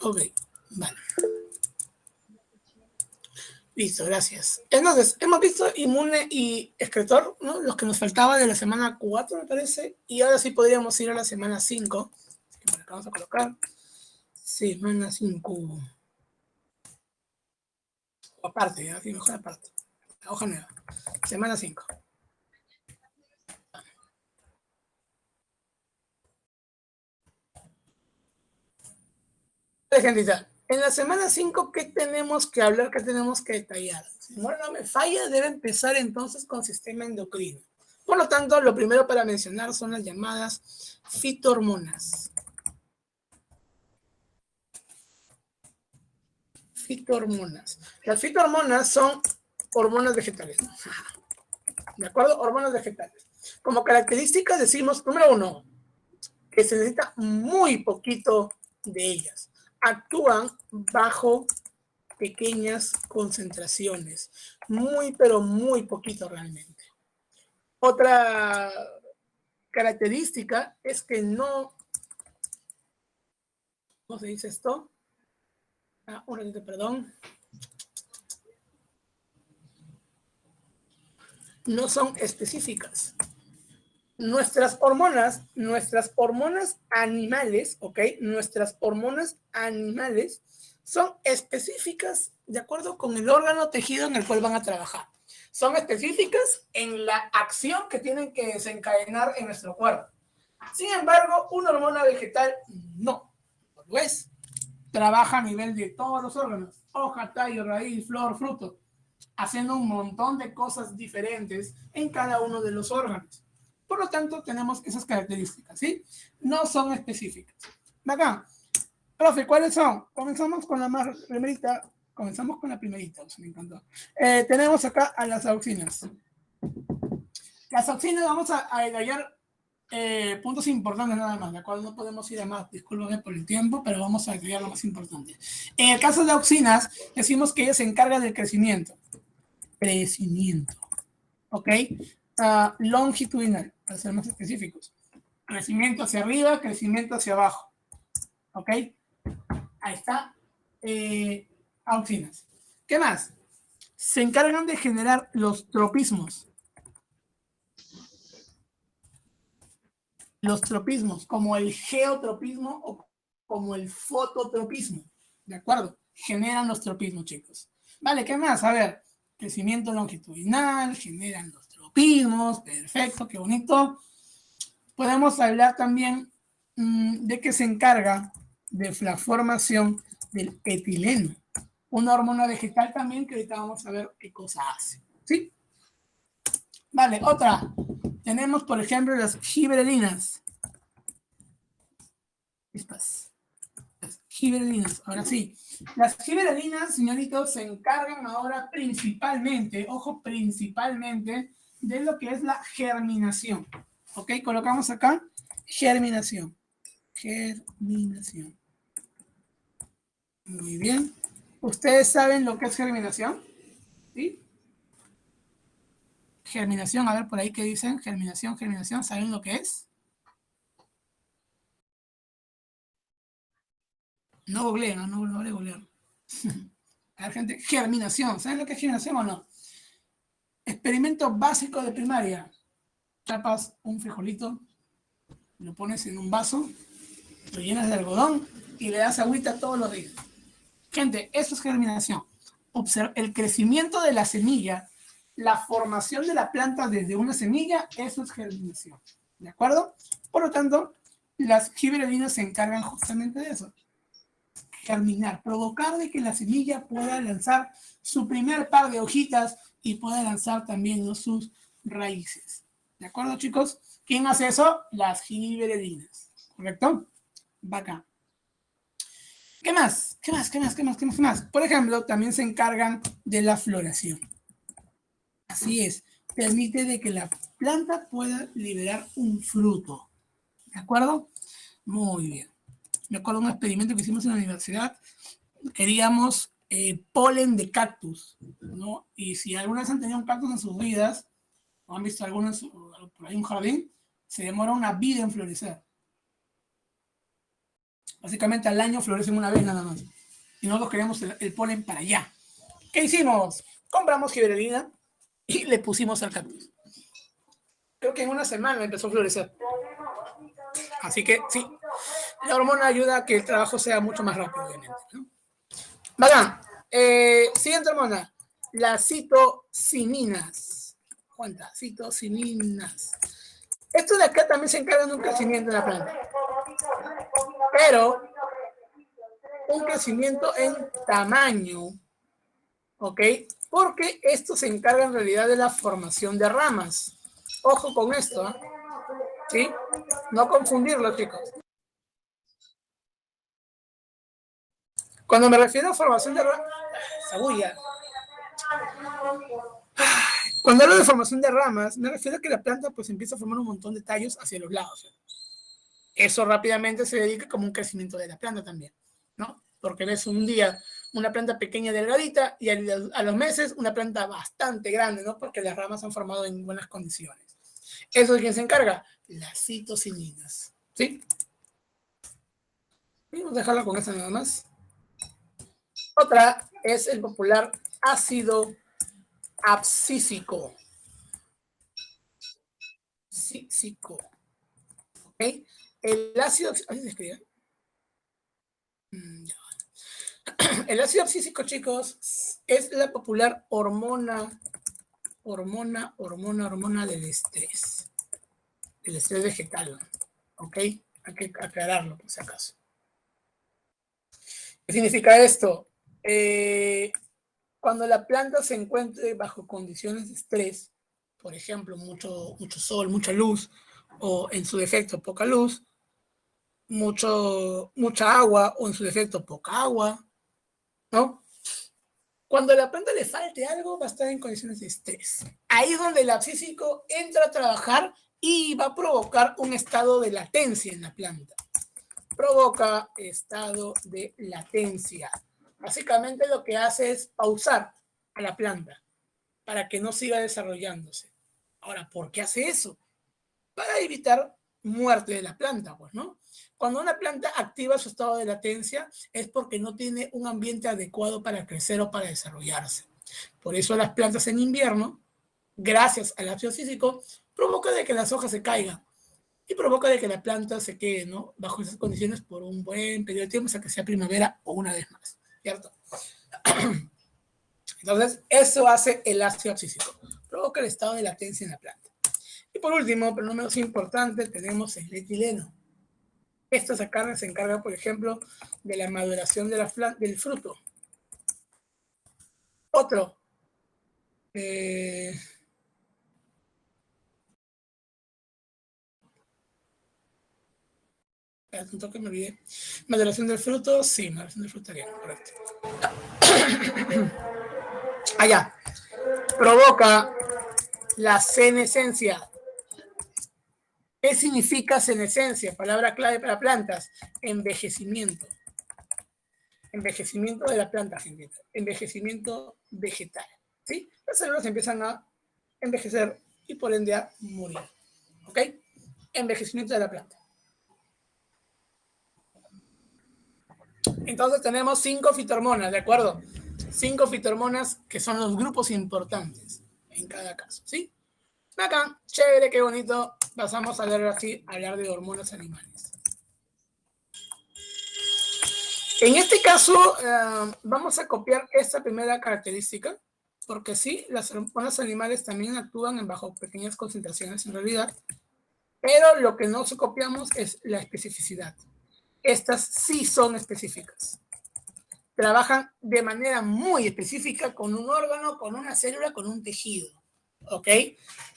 Ok, vale. Listo, gracias. Entonces, hemos visto inmune y excretor, ¿no? Los que nos faltaba de la semana 4, me parece. Y ahora sí podríamos ir a la semana 5. Así que por acá vamos a colocar semana 5. O aparte, aquí mejor aparte. La hoja nueva. Semana 5. Gentita, en la semana 5, ¿qué tenemos que hablar? ¿Qué tenemos que detallar? Si no me falla, debe empezar entonces con sistema endocrino. Por lo tanto, lo primero para mencionar son las llamadas fitohormonas. Fitohormonas. Las fitohormonas son hormonas vegetales. ¿De acuerdo? Hormonas vegetales. Como características decimos, número 1, que se necesita muy poquito de ellas. Actúan bajo pequeñas concentraciones. Muy, pero muy poquito realmente. Otra característica es que no... ¿Cómo se dice esto? Un ratito, perdón. No son específicas. Nuestras hormonas animales, ¿ok? Nuestras hormonas animales son específicas de acuerdo con el órgano tejido en el cual van a trabajar. Son específicas en la acción que tienen que desencadenar en nuestro cuerpo. Sin embargo, una hormona vegetal no lo es. Trabaja a nivel de todos los órganos, hoja, tallo, raíz, flor, fruto, haciendo un montón de cosas diferentes en cada uno de los órganos. Por lo tanto, tenemos esas características, ¿sí? No son específicas. Acá, profe, ¿cuáles son? Comenzamos con la más primerita. Comenzamos con la primerita, me encantó. Tenemos acá a las auxinas. Las auxinas vamos a detallar puntos importantes nada más, de acuerdo, no podemos ir a más, discúlpame por el tiempo, pero vamos a detallar lo más importante. En el caso de auxinas, decimos que ellas se encargan del crecimiento. ¿Ok? Longitudinal, para ser más específicos. Crecimiento hacia arriba, crecimiento hacia abajo. ¿Ok? Ahí está. Auxinas. ¿Qué más? Se encargan de generar los tropismos. Los tropismos, como el geotropismo o como el fototropismo. ¿De acuerdo? Generan los tropismos, chicos. Vale, ¿qué más? A ver, crecimiento longitudinal, generan los tropismos, perfecto, qué bonito. Podemos hablar también de que se encarga de la formación del etileno, una hormona vegetal también que ahorita vamos a ver qué cosa hace. ¿Sí? Vale, otra. Tenemos, por ejemplo, las giberelinas. Las giberelinas, ahora sí. Las giberelinas, señoritos, se encargan ahora principalmente, ojo, principalmente, de lo que es la germinación. ¿Ok? Colocamos acá germinación. Germinación. Muy bien. ¿Ustedes saben lo que es germinación? ¿Sí? Germinación, a ver por ahí qué dicen. Germinación, ¿saben lo que es? No googleen, no vale googlear. A ver, gente, germinación. ¿Saben lo que es germinación o no? Experimento básico de primaria. Chapas un frijolito, lo pones en un vaso, lo llenas de algodón y le das agüita todos los días. Gente, eso es germinación. Observa el crecimiento de la semilla, la formación de la planta desde una semilla, eso es germinación. ¿De acuerdo? Por lo tanto, las giberelinas se encargan justamente de eso. Germinar, provocar de que la semilla pueda lanzar su primer par de hojitas y pueda lanzar también, ¿no?, sus raíces. ¿De acuerdo, chicos? ¿Quién hace eso? Las giberelinas. ¿Correcto? Bacán. ¿Qué más? ¿Qué más? Por ejemplo, también se encargan de la floración. Así es. Permite de que la planta pueda liberar un fruto. ¿De acuerdo? Muy bien. Me acuerdo de un experimento que hicimos en la universidad. Queríamos polen de cactus, ¿no? Y si alguna vez han tenido un cactus en sus vidas, o han visto algunos por ahí un jardín, se demora una vida en florecer. Básicamente al año florecen una vez nada más. Y nosotros queríamos el polen para allá. ¿Qué hicimos? Compramos giberelina y le pusimos al cactus. Creo que en una semana empezó a florecer. Así que sí, la hormona ayuda a que el trabajo sea mucho más rápido, obviamente, ¿no? Vale. Siguiente hormona, las citocininas. ¿Cuántas? Citocininas. Esto de acá también se encarga de un crecimiento en la planta. Pero un crecimiento en tamaño, ¿ok? Porque esto se encarga en realidad de la formación de ramas. Ojo con esto, ¿eh? ¿Sí? No confundirlo, chicos. Cuando me refiero a formación de ramas, sabulla. Cuando hablo de formación de ramas, me refiero a que la planta pues empieza a formar un montón de tallos hacia los lados. Eso rápidamente se dedica como un crecimiento de la planta también, ¿no? Porque ves un día una planta pequeña delgadita y a los meses una planta bastante grande, ¿no? Porque las ramas se han formado en buenas condiciones. ¿Eso es quién se encarga? Las citocininas, ¿sí? Vamos a dejarla con esta nada más. Otra es el popular ácido abscísico. ¿Ok? El ácido... ¿Así se escribe? El ácido abscísico, chicos, es la popular hormona del estrés vegetal, ¿ok? Hay que aclararlo por si acaso. ¿Qué significa esto? Cuando la planta se encuentre bajo condiciones de estrés, por ejemplo, mucho sol, mucha luz, o en su defecto poca luz, mucha agua, o en su defecto poca agua, ¿no? Cuando a la planta le falte algo, va a estar en condiciones de estrés. Ahí es donde el abscísico entra a trabajar y va a provocar un estado de latencia en la planta. Provoca estado de latencia. Básicamente lo que hace es pausar a la planta para que no siga desarrollándose. Ahora, ¿por qué hace eso? Para evitar muerte de la planta, pues, ¿no? Cuando una planta activa su estado de latencia es porque no tiene un ambiente adecuado para crecer o para desarrollarse. Por eso las plantas en invierno, gracias al ácido cítrico, provoca de que las hojas se caigan y provoca de que la planta se quede, ¿no?, bajo esas condiciones por un buen periodo de tiempo hasta que sea primavera o una vez más, ¿cierto? Entonces, eso hace el ácido abscísico, provoca el estado de latencia en la planta. Y por último, pero no menos importante, tenemos el etileno. Esta se encarga, por ejemplo, de la maduración de del fruto. Otro. Un toque, me olvidé. Maduración del fruto, sí, maduración del fruto, bien, correcto. Allá. Provoca la senescencia. ¿Qué significa senescencia? Palabra clave para plantas. Envejecimiento. Envejecimiento de la planta, gente. Envejecimiento vegetal. ¿Sí? Las células empiezan a envejecer y por ende a morir. ¿Ok? Envejecimiento de la planta. Entonces tenemos 5 fitohormonas, ¿de acuerdo? 5 fitohormonas que son los grupos importantes en cada caso, ¿sí? Acá, chévere, qué bonito. Pasamos a hablar de hormonas animales. En este caso, vamos a copiar esta primera característica, porque sí, las hormonas animales también actúan bajo pequeñas concentraciones en realidad, pero lo que no copiamos es la especificidad. Estas sí son específicas. Trabajan de manera muy específica con un órgano, con una célula, con un tejido. ¿Ok?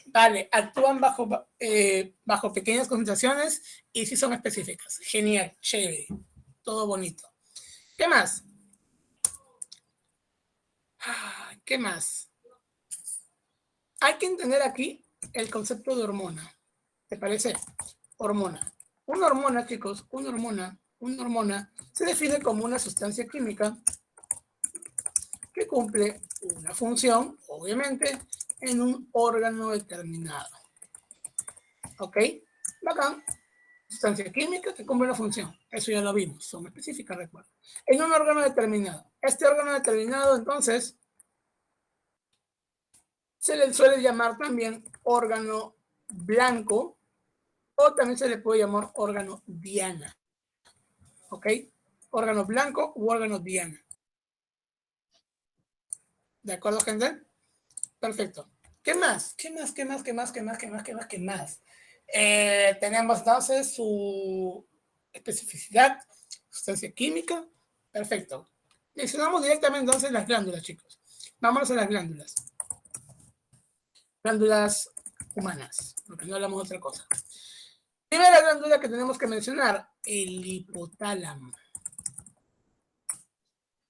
Vale, actúan bajo pequeñas concentraciones y sí son específicas. Genial, chévere, todo bonito. ¿Qué más? ¿Qué más? Hay que entender aquí el concepto de hormona. ¿Te parece? Hormona. Una hormona, chicos, una hormona se define como una sustancia química que cumple una función, obviamente, en un órgano determinado. ¿Ok? Bacán. Sustancia química que cumple una función. Eso ya lo vimos. Son específicas, recuerda. En un órgano determinado. Este órgano determinado, entonces, se le suele llamar también órgano blanco o también se le puede llamar órgano diana. ¿Ok? Órgano blanco u órgano diana. ¿De acuerdo, gente? Perfecto. ¿Qué más? ¿Qué más? Tenemos entonces su especificidad, sustancia química. Perfecto. Mencionamos directamente entonces las glándulas, chicos. Vámonos a las glándulas. Glándulas humanas, porque no hablamos de otra cosa. Primera glándula que tenemos que mencionar, el hipotálamo.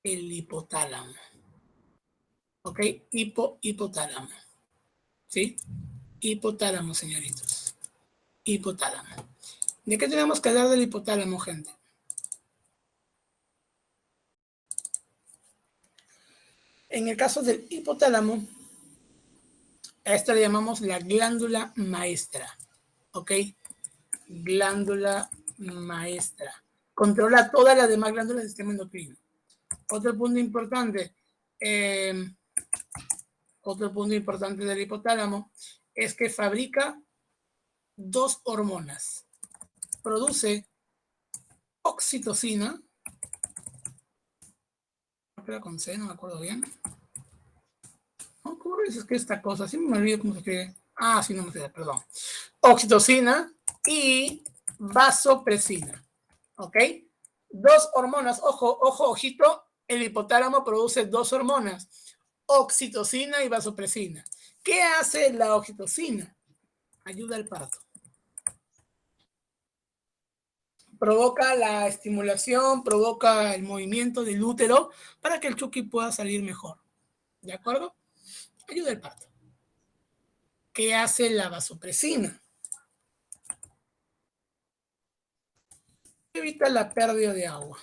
El hipotálamo. ¿Ok? Hipotálamo. ¿Sí? Hipotálamo, señoritos. Hipotálamo. ¿De qué tenemos que hablar del hipotálamo, gente? En el caso del hipotálamo, a esta le llamamos la glándula maestra. ¿Ok? Glándula maestra. Controla todas las demás glándulas del sistema endocrino. Otro punto importante del hipotálamo es que fabrica 2 hormonas. Produce oxitocina, creo con C, no me acuerdo bien. ¿Cómo dices que esta cosa? Sí me olvido cómo se escribe. Sí, no me queda, perdón. Oxitocina y vasopresina. ¿Ok? 2 hormonas. Ojo, ojito. El hipotálamo produce 2 hormonas. Oxitocina y vasopresina. ¿Qué hace la oxitocina? Ayuda al parto. Provoca la estimulación, provoca el movimiento del útero para que el Chucky pueda salir mejor. ¿De acuerdo? Ayuda al parto. ¿Qué hace la vasopresina? Evita la pérdida de agua.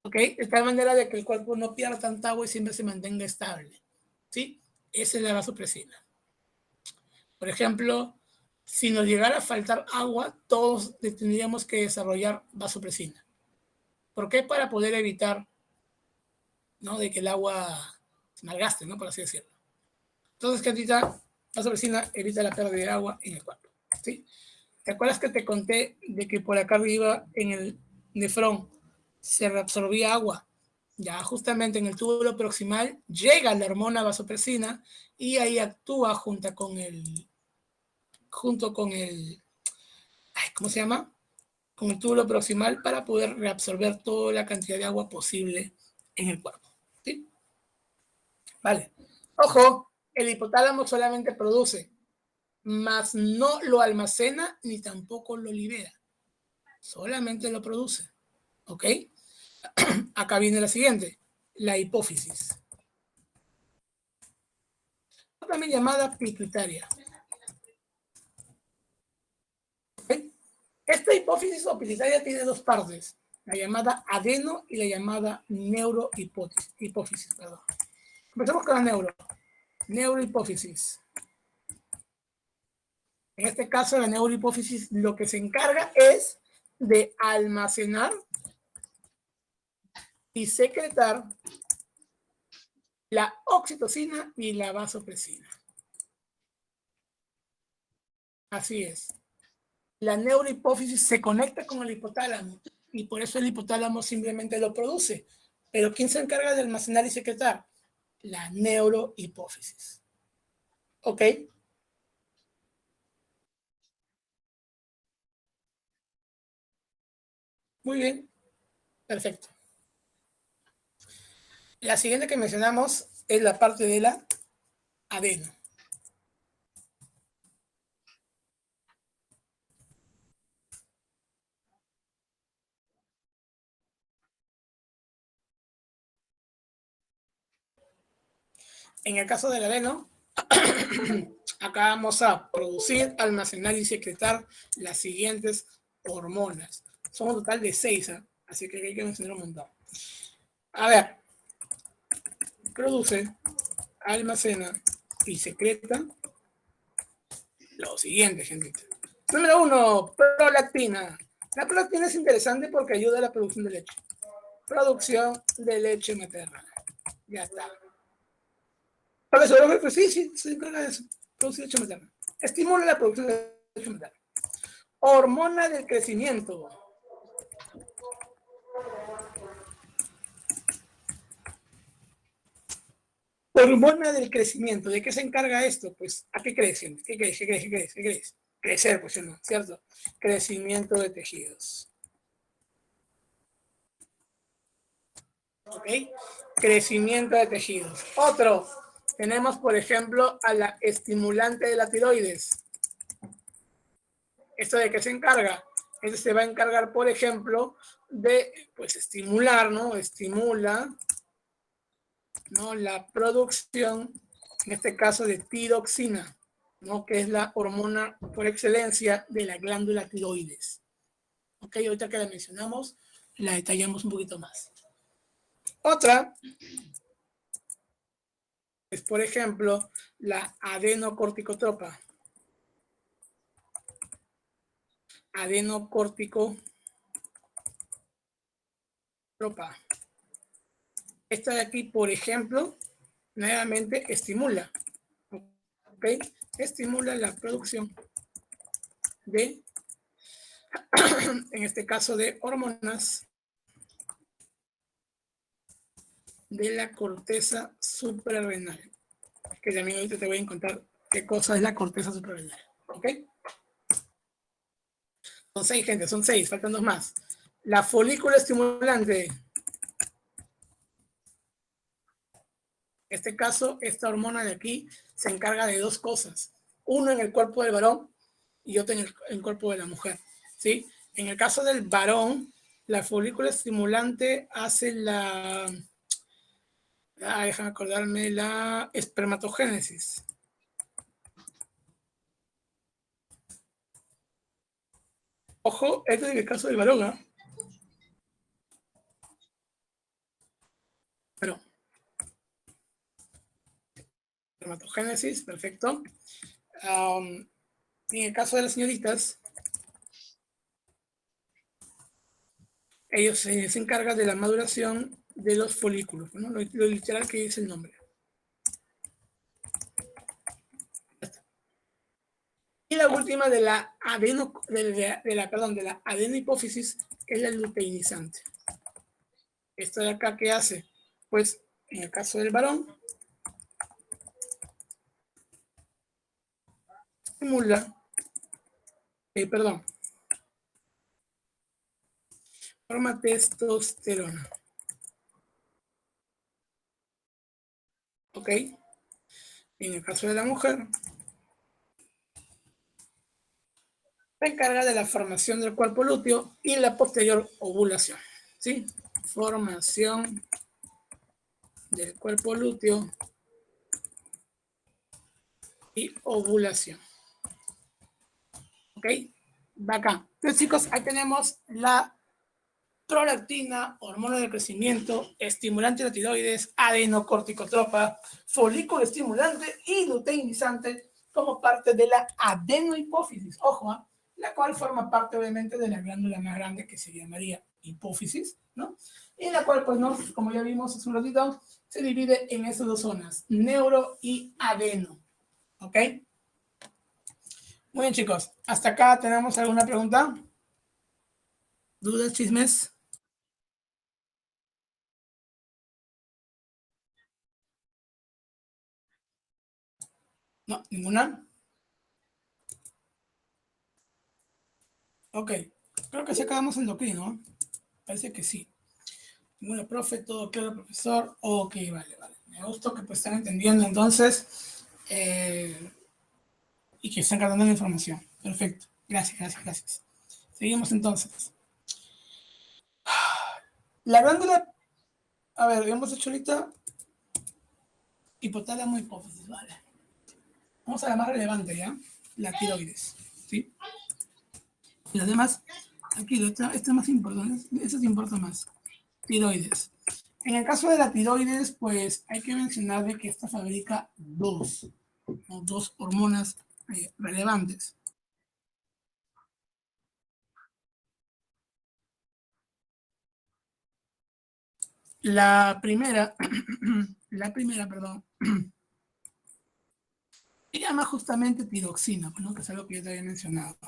¿Ok? De tal manera de que el cuerpo no pierda tanta agua y siempre se mantenga estable. ¿Sí? Esa es la vasopresina. Por ejemplo, si nos llegara a faltar agua, todos tendríamos que desarrollar vasopresina. ¿Por qué? Para poder evitar, ¿no?, de que el agua se malgaste, ¿no?, por así decirlo. Entonces, Catita, vasopresina evita la pérdida de agua en el cuerpo. ¿Sí? ¿Te acuerdas que te conté de que por acá arriba en el nefrón se reabsorbía agua? Ya justamente en el túbulo proximal llega la hormona vasopresina y ahí actúa junto con el, ¿cómo se llama? Con el túbulo proximal para poder reabsorber toda la cantidad de agua posible en el cuerpo. ¿Sí? Vale. Ojo, el hipotálamo solamente produce, mas no lo almacena ni tampoco lo libera. Solamente lo produce. ¿Ok? Acá viene la siguiente, la hipófisis. También llamada pituitaria. ¿Okay? Esta hipófisis o pituitaria tiene 2 partes. la llamada adeno y la llamada neurohipófisis. Perdón. Empezamos con la neurohipófisis. En este caso, la neurohipófisis lo que se encarga es de almacenar y secretar la oxitocina y la vasopresina. Así es. La neurohipófisis se conecta con el hipotálamo y por eso el hipotálamo simplemente lo produce. Pero ¿quién se encarga de almacenar y secretar? La neurohipófisis. ¿Ok? Muy bien. Perfecto. La siguiente que mencionamos es la parte de la adeno. En el caso del adeno, acá vamos a producir, almacenar y secretar las siguientes hormonas. Son un total de 6, ¿eh? Así que hay que mencionar un montón. A ver, produce, almacena y secreta lo siguiente, gente. Número 1, prolactina. La prolactina es interesante porque ayuda a la producción de leche. Producción de leche materna. Ya está. Para eso, pues sí, se encarga de eso. Producción de leche materna. Estimula la producción de leche materna. Hormona del crecimiento. Hormona del crecimiento. ¿De qué se encarga esto? Pues, ¿a qué crece? ¿Qué crece? ¿Qué crece? ¿Qué crece? ¿Qué crece? Crecer, pues no, ¿cierto? Crecimiento de tejidos. ¿Ok? Crecimiento de tejidos. Otro, tenemos por ejemplo a la estimulante de la tiroides. ¿Esto de qué se encarga? Este se va a encargar, por ejemplo, de pues, estimular, ¿no? Estimula, ¿no? La producción, en este caso de tiroxina, ¿no? Que es la hormona por excelencia de la glándula tiroides. ¿Ok? Ahorita que la mencionamos, la detallamos un poquito más. Otra es, por ejemplo, la adenocorticotropa. Adenocorticotropa. Esta de aquí, por ejemplo, nuevamente estimula, ¿ok? Estimula la producción de, en este caso, de hormonas de la corteza suprarrenal. Que también ahorita te voy a contar qué cosa es la corteza suprarrenal, ¿ok? Son 6, gente, son 6, faltan 2 más. La folícula estimulante. En este caso, esta hormona de aquí se encarga de 2 cosas. Uno en el cuerpo del varón y otro en el cuerpo de la mujer, ¿sí? En el caso del varón, la folícula estimulante hace la... déjame acordarme, la espermatogénesis. Ojo, este es el caso del varón, ¿eh? Pero, espermatogénesis, perfecto. En el caso de las señoritas, ellos se encargan de la maduración de los folículos, ¿no? Lo literal que dice el nombre. Y la última de la adenohipófisis es la luteinizante. Esto de acá, ¿qué hace? Pues en el caso del varón, estimula, forma testosterona. ¿Ok? En el caso de la mujer, se encarga de la formación del cuerpo lúteo y la posterior ovulación. ¿Sí? Formación del cuerpo lúteo y ovulación. ¿Ok? Bacán. Entonces, chicos, ahí tenemos la prolactina, hormona de crecimiento, estimulante de la tiroides, adenocorticotropa, folículo estimulante y luteinizante como parte de la adenohipófisis. Ojo, la cual forma parte obviamente de la glándula más grande que se llamaría hipófisis, ¿no? Y la cual, pues, no, como ya vimos hace un ratito, se divide en esas dos zonas, neuro y adeno. ¿Ok? Muy bien, chicos. ¿Hasta acá tenemos alguna pregunta? ¿Dudas, chismes? No, ninguna. Ok. Creo que sí acabamos endocrino, ¿no? Parece que sí. Bueno, profe, todo claro, profesor. Ok, vale, vale. Me gusta que pues están entendiendo entonces y que están cargando la información. Perfecto. Gracias, gracias, gracias. Seguimos entonces. La glándula, a ver, hemos hecho ahorita hipotálamo hipófisis, vale. Vamos a la más relevante, ¿ya? La tiroides, ¿sí? Y las demás, aquí, esta es más importante, esta se importa más. Tiroides. En el caso de la tiroides, pues hay que mencionar de que esta fabrica dos hormonas relevantes. La primera, perdón, se llama justamente tiroxina, ¿no? Que es algo que ya te había mencionado.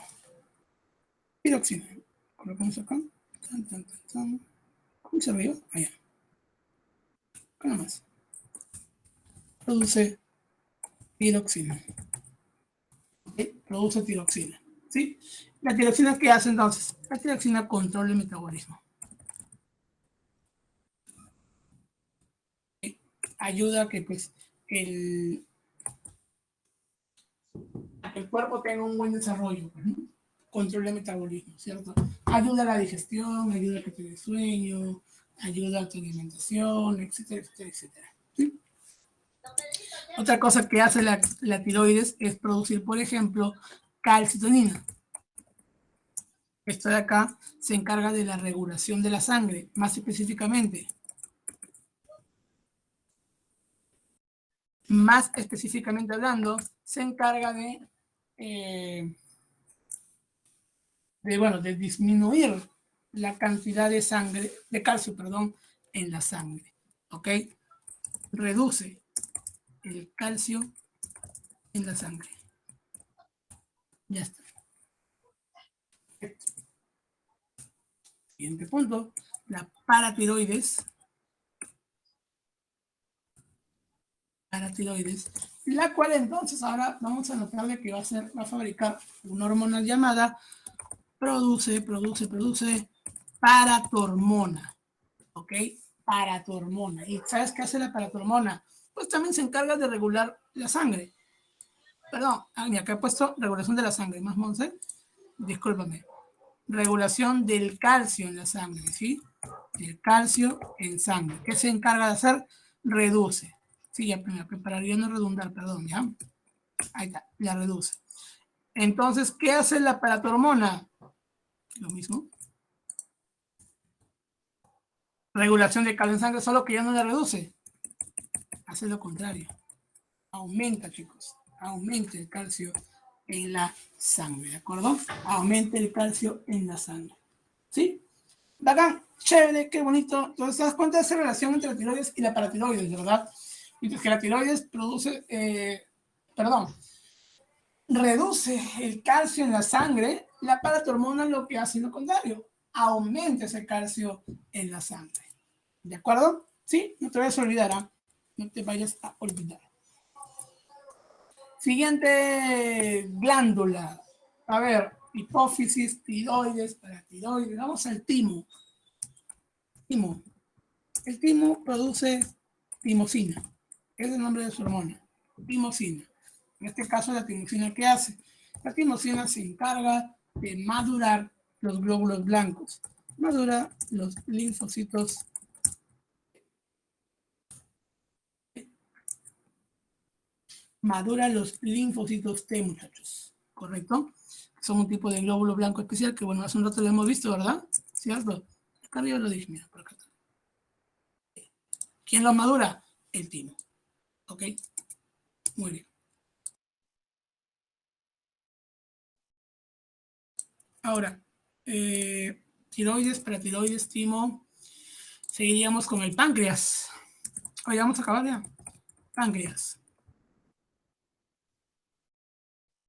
Tiroxina. Colocamos acá. Tan, tan, tan, tan. ¿Cómo se arriba? Allá. Acá nomás. Produce tiroxina. ¿Okay? Produce tiroxina. ¿Sí? ¿La tiroxina qué hace entonces? La tiroxina controla el metabolismo. ¿Okay? Ayuda a que pues el cuerpo tenga un buen desarrollo, ¿no? Control el metabolismo, ¿cierto? Ayuda a la digestión, ayuda a que te dé sueño, ayuda a tu alimentación, etcétera, etcétera, etcétera. ¿Sí? Otra cosa que hace la tiroides es producir, por ejemplo, calcitonina. Esto de acá se encarga de la regulación de la sangre, más específicamente hablando, se encarga bueno, de disminuir la cantidad de sangre, de calcio, perdón, en la sangre. ¿Ok? Reduce el calcio en la sangre. Ya está. Siguiente punto, la paratiroides. Paratiroides, la cual entonces ahora vamos a notar que va a fabricar una hormona llamada produce paratormona. ¿Ok? Paratormona. ¿Y sabes qué hace la paratormona? Pues también se encarga de regular la sangre. Perdón, ni acá he puesto regulación de la sangre, más Monse, discúlpame. Regulación del calcio en la sangre, ¿sí? El calcio en sangre. ¿Qué se encarga de hacer? Reduce. Sí, ya para yo no redundar, perdón, ¿ya? Ahí está, la reduce. Entonces, ¿qué hace la paratormona? Lo mismo. Regulación de calcio en sangre, solo que ya no la reduce. Hace lo contrario. Aumenta, chicos. Aumenta el calcio en la sangre, ¿de acuerdo? Aumenta el calcio en la sangre. ¿Sí? Bacán, chévere, qué bonito. Entonces te das cuenta de esa relación entre la tiroides y la paratiroides, ¿verdad? Mientras que la tiroides reduce el calcio en la sangre, la paratormona lo que hace lo contrario, aumenta ese calcio en la sangre. ¿De acuerdo? ¿Sí? No te vayas a olvidar, ¿eh? No te vayas a olvidar. Siguiente glándula. A ver, hipófisis, tiroides, paratiroides. Vamos al timo. Timo. El timo produce timosina. Es el nombre de su hormona. Timosina. En este caso, la timosina, ¿qué hace? La timosina se encarga de madurar los glóbulos blancos. Madura los linfocitos. Madura los linfocitos T, muchachos. ¿Correcto? Son un tipo de glóbulo blanco especial que, bueno, hace un rato lo hemos visto, ¿verdad? ¿Cierto? Acá arriba lo dije, mira, por acá. ¿Quién lo madura? El timo. ¿Ok? Muy bien. Ahora, tiroides, paratiroides, timo. Seguiríamos con el páncreas. Oye, vamos a acabar ya. Páncreas.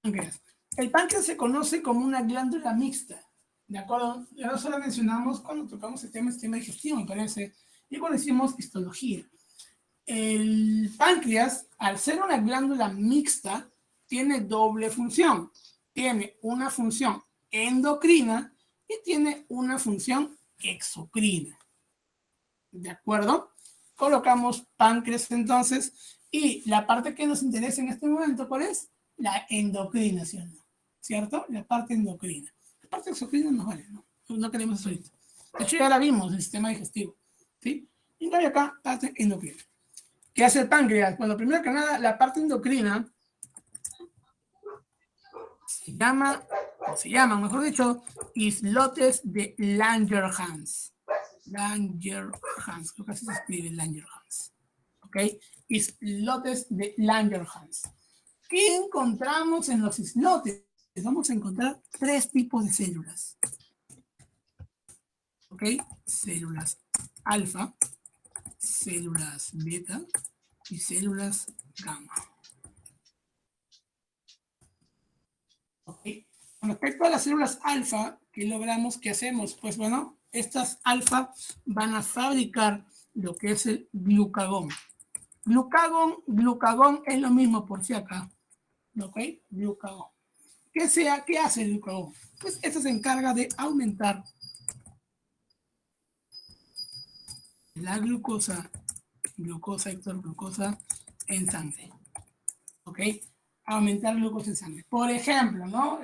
Páncreas. El páncreas se conoce como una glándula mixta. ¿De acuerdo? Ya no solo mencionamos cuando tocamos el sistema digestivo, me parece, y cuando hicimos histología. El páncreas, al ser una glándula mixta, tiene doble función. Tiene una función endocrina y tiene una función exocrina. ¿De acuerdo? Colocamos páncreas entonces y la parte que nos interesa en este momento, ¿cuál es? La endocrina, ¿sí o no? ¿Cierto? La parte endocrina. La parte exocrina nos vale, ¿no? No queremos eso ahorita. De hecho, ya la vimos, el sistema digestivo. ¿Sí? Y en cambio acá, parte endocrina. ¿Qué hace el páncreas? Bueno, primero que nada, la parte endocrina se llama, mejor dicho, islotes de Langerhans. Langerhans, creo que así se escribe Langerhans. ¿Ok? Islotes de Langerhans. ¿Qué encontramos en los islotes? Vamos a encontrar 3 tipos de células. ¿Ok? Células alfa, células beta y células gamma. ¿Ok? Con respecto a las células alfa, ¿qué logramos? ¿Qué hacemos? Pues bueno, estas alfa van a fabricar lo que es el glucagón. Glucagón es lo mismo por si acá. ¿Ok? Glucagón. ¿Qué hace el glucagón? Pues esto se encarga de aumentar la glucosa, Héctor, glucosa en sangre. ¿Ok? Aumentar la glucosa en sangre. Por ejemplo, ¿no?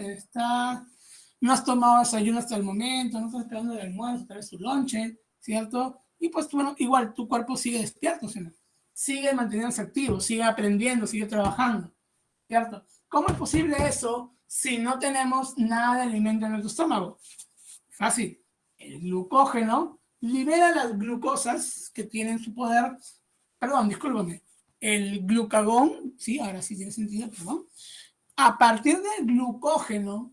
No has tomado desayuno hasta el momento, no estás esperando el almuerzo, tal vez tu lonche, ¿cierto? Y pues, bueno, igual tu cuerpo sigue despierto, ¿sí? Sigue manteniéndose activo, sigue aprendiendo, sigue trabajando, ¿cierto? ¿Cómo es posible eso si no tenemos nada de alimento en nuestro estómago? Fácil. El glucógeno libera las glucosas que tienen su poder. Perdón, discúlpame. El glucagón, sí, ahora sí tiene sentido, perdón. A partir del glucógeno,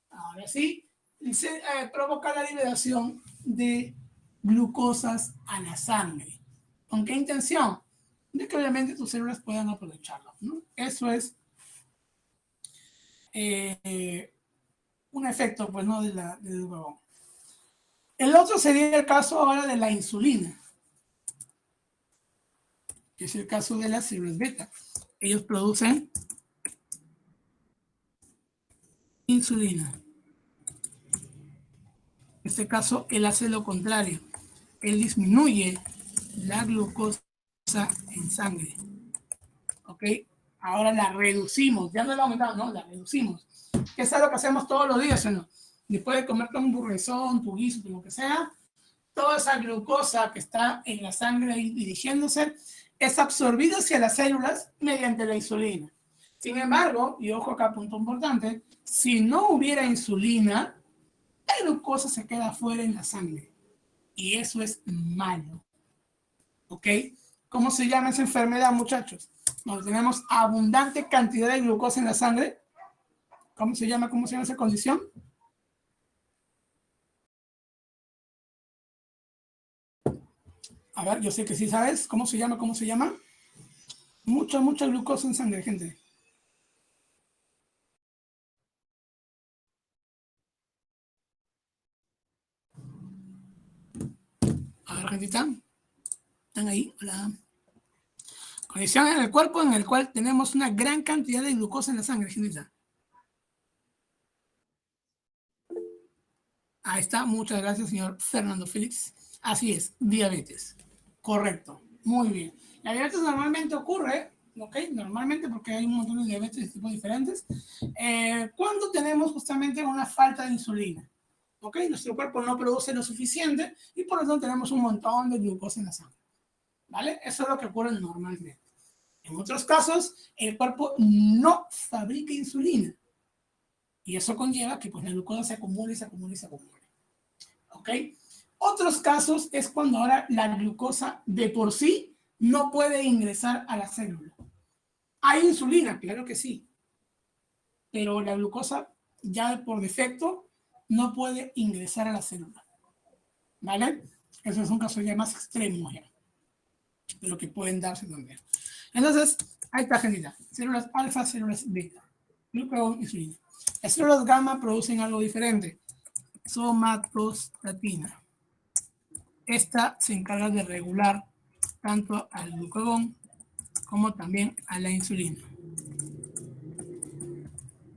ahora sí, se provoca la liberación de glucosas a la sangre. ¿Con qué intención? De que obviamente tus células puedan aprovecharlo, ¿no? Eso es un efecto, pues, ¿no? Del glucagón. El otro sería el caso ahora de la insulina, que es el caso de las células beta. Ellos producen insulina. En este caso, él hace lo contrario. Él disminuye la glucosa en sangre. ¿Ok? Ahora la reducimos. Ya no la aumentamos, no, la reducimos. ¿Qué es algo que hacemos todos los días, ¿no? Después de comerte un burguesón, tu guiso, lo que sea, toda esa glucosa que está en la sangre dirigiéndose es absorbida hacia las células mediante la insulina. Sin embargo, y ojo acá, punto importante, si no hubiera insulina, la glucosa se queda afuera en la sangre. Y eso es malo. ¿Ok? ¿Cómo se llama esa enfermedad, muchachos? Cuando tenemos abundante cantidad de glucosa en la sangre, ¿cómo se llama esa condición? A ver, yo sé que sí sabes. ¿Cómo se llama? Mucha glucosa en sangre, gente. A ver, gentita. ¿Están ahí? Hola. Condición en el cuerpo en el cual tenemos una gran cantidad de glucosa en la sangre, gentita. Ahí está. Muchas gracias, señor Fernando Félix. Así es, diabetes. Correcto. Muy bien. La diabetes normalmente ocurre, ¿ok? Normalmente porque hay un montón de diabetes de tipos diferentes. Cuando tenemos justamente una falta de insulina. ¿Ok? Nuestro cuerpo no produce lo suficiente y por lo tanto tenemos un montón de glucosa en la sangre. ¿Vale? Eso es lo que ocurre normalmente. En otros casos, el cuerpo no fabrica insulina. Y eso conlleva que pues, la glucosa se acumule. ¿Ok? Otros casos es cuando ahora la glucosa de por sí no puede ingresar a la célula. Hay insulina, claro que sí, pero la glucosa ya por defecto no puede ingresar a la célula, ¿vale? Eso es un caso ya más extremo ya, de lo que pueden darse también. Entonces, ahí está, gente. Células alfa, células beta, glucagón, insulina. Las células gamma producen algo diferente, somatostatina. Esta se encarga de regular tanto al glucagón como también a la insulina.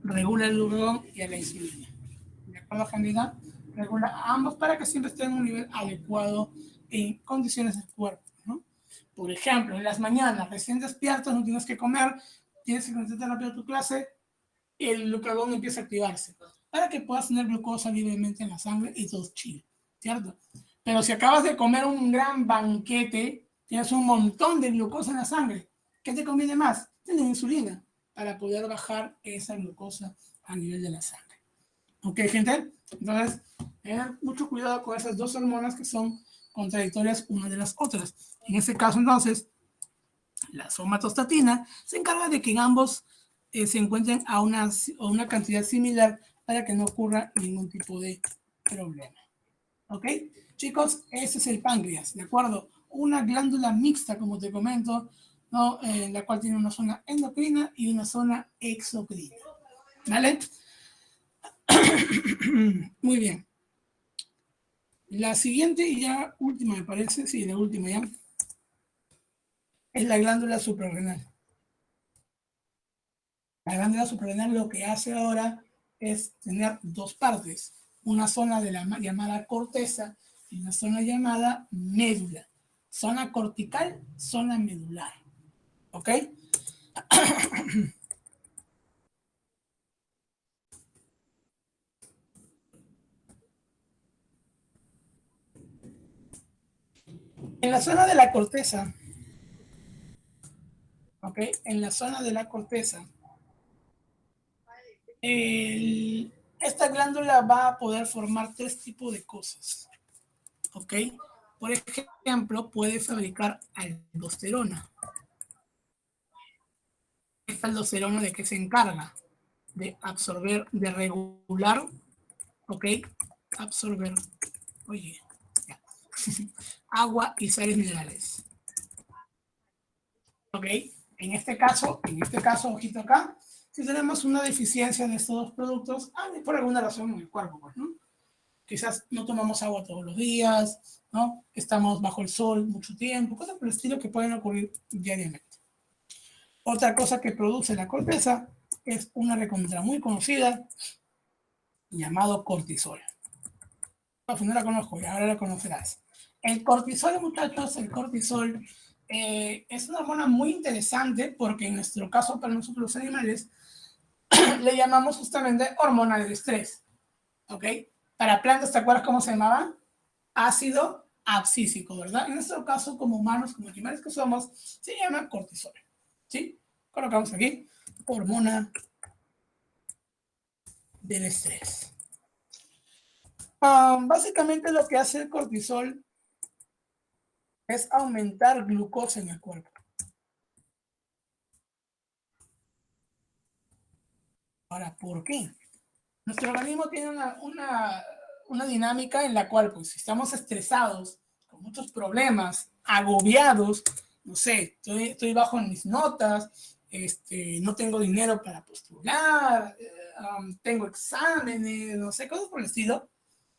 Regula el glucagón y a la insulina. ¿De acuerdo, Candida? Regula a ambos para que siempre estén en un nivel adecuado en condiciones del cuerpo, ¿no? Por ejemplo, en las mañanas, recién despiertos, no tienes que comer, tienes que concentrarte rápido a tu clase, el glucagón empieza a activarse para que puedas tener glucosa libremente en la sangre y todo chill, ¿cierto? Pero si acabas de comer un gran banquete, tienes un montón de glucosa en la sangre, ¿qué te conviene más? Tener insulina para poder bajar esa glucosa a nivel de la sangre. ¿Ok, gente? Entonces, tener mucho cuidado con esas dos hormonas que son contradictorias una de las otras. En este caso, entonces, la somatostatina se encarga de que en ambos se encuentren a una cantidad similar para que no ocurra ningún tipo de problema. ¿Ok? Chicos, ese es el páncreas, ¿de acuerdo? Una glándula mixta, como te comento, ¿no? La cual tiene una zona endocrina y una zona exocrina. ¿Vale? Muy bien. La siguiente y ya última, me parece, sí, la última ya, es la glándula suprarrenal. La glándula suprarrenal lo que hace ahora es tener dos partes, una zona de la llamada corteza y una zona llamada médula. Zona cortical, zona medular. ¿Ok? En la zona de la corteza, ¿ok? En la zona de la corteza, esta glándula va a poder formar tres tipos de cosas, ¿ok? Por ejemplo, puede fabricar aldosterona. Esta aldosterona, ¿de qué se encarga? De absorber, de regular, ¿ok? Absorber, oye, ya. Agua y sales minerales. ¿Ok? En este caso, ojito acá, si tenemos una deficiencia de estos dos productos, por alguna razón en el cuerpo, pues, ¿no? Quizás no tomamos agua todos los días, ¿no? Estamos bajo el sol mucho tiempo, cosas por el estilo que pueden ocurrir diariamente. Otra cosa que produce la corteza es una recontra muy conocida llamado cortisol. Si no la conozco y ahora la conocerás. El cortisol, muchachos, el cortisol es una hormona muy interesante porque en nuestro caso, para nosotros los animales, le llamamos justamente hormona del estrés. ¿Ok? Para plantas, ¿te acuerdas cómo se llamaba? Ácido abscísico, ¿verdad? En nuestro caso, como humanos, como animales que somos, se llama cortisol. ¿Sí? Colocamos aquí hormona del estrés. Básicamente lo que hace el cortisol es aumentar glucosa en el cuerpo. Ahora, ¿por qué? Nuestro organismo tiene una dinámica en la cual, pues, si estamos estresados, con muchos problemas, agobiados, no sé, estoy bajo en mis notas, no tengo dinero para postular, tengo exámenes, no sé, cosas por el estilo,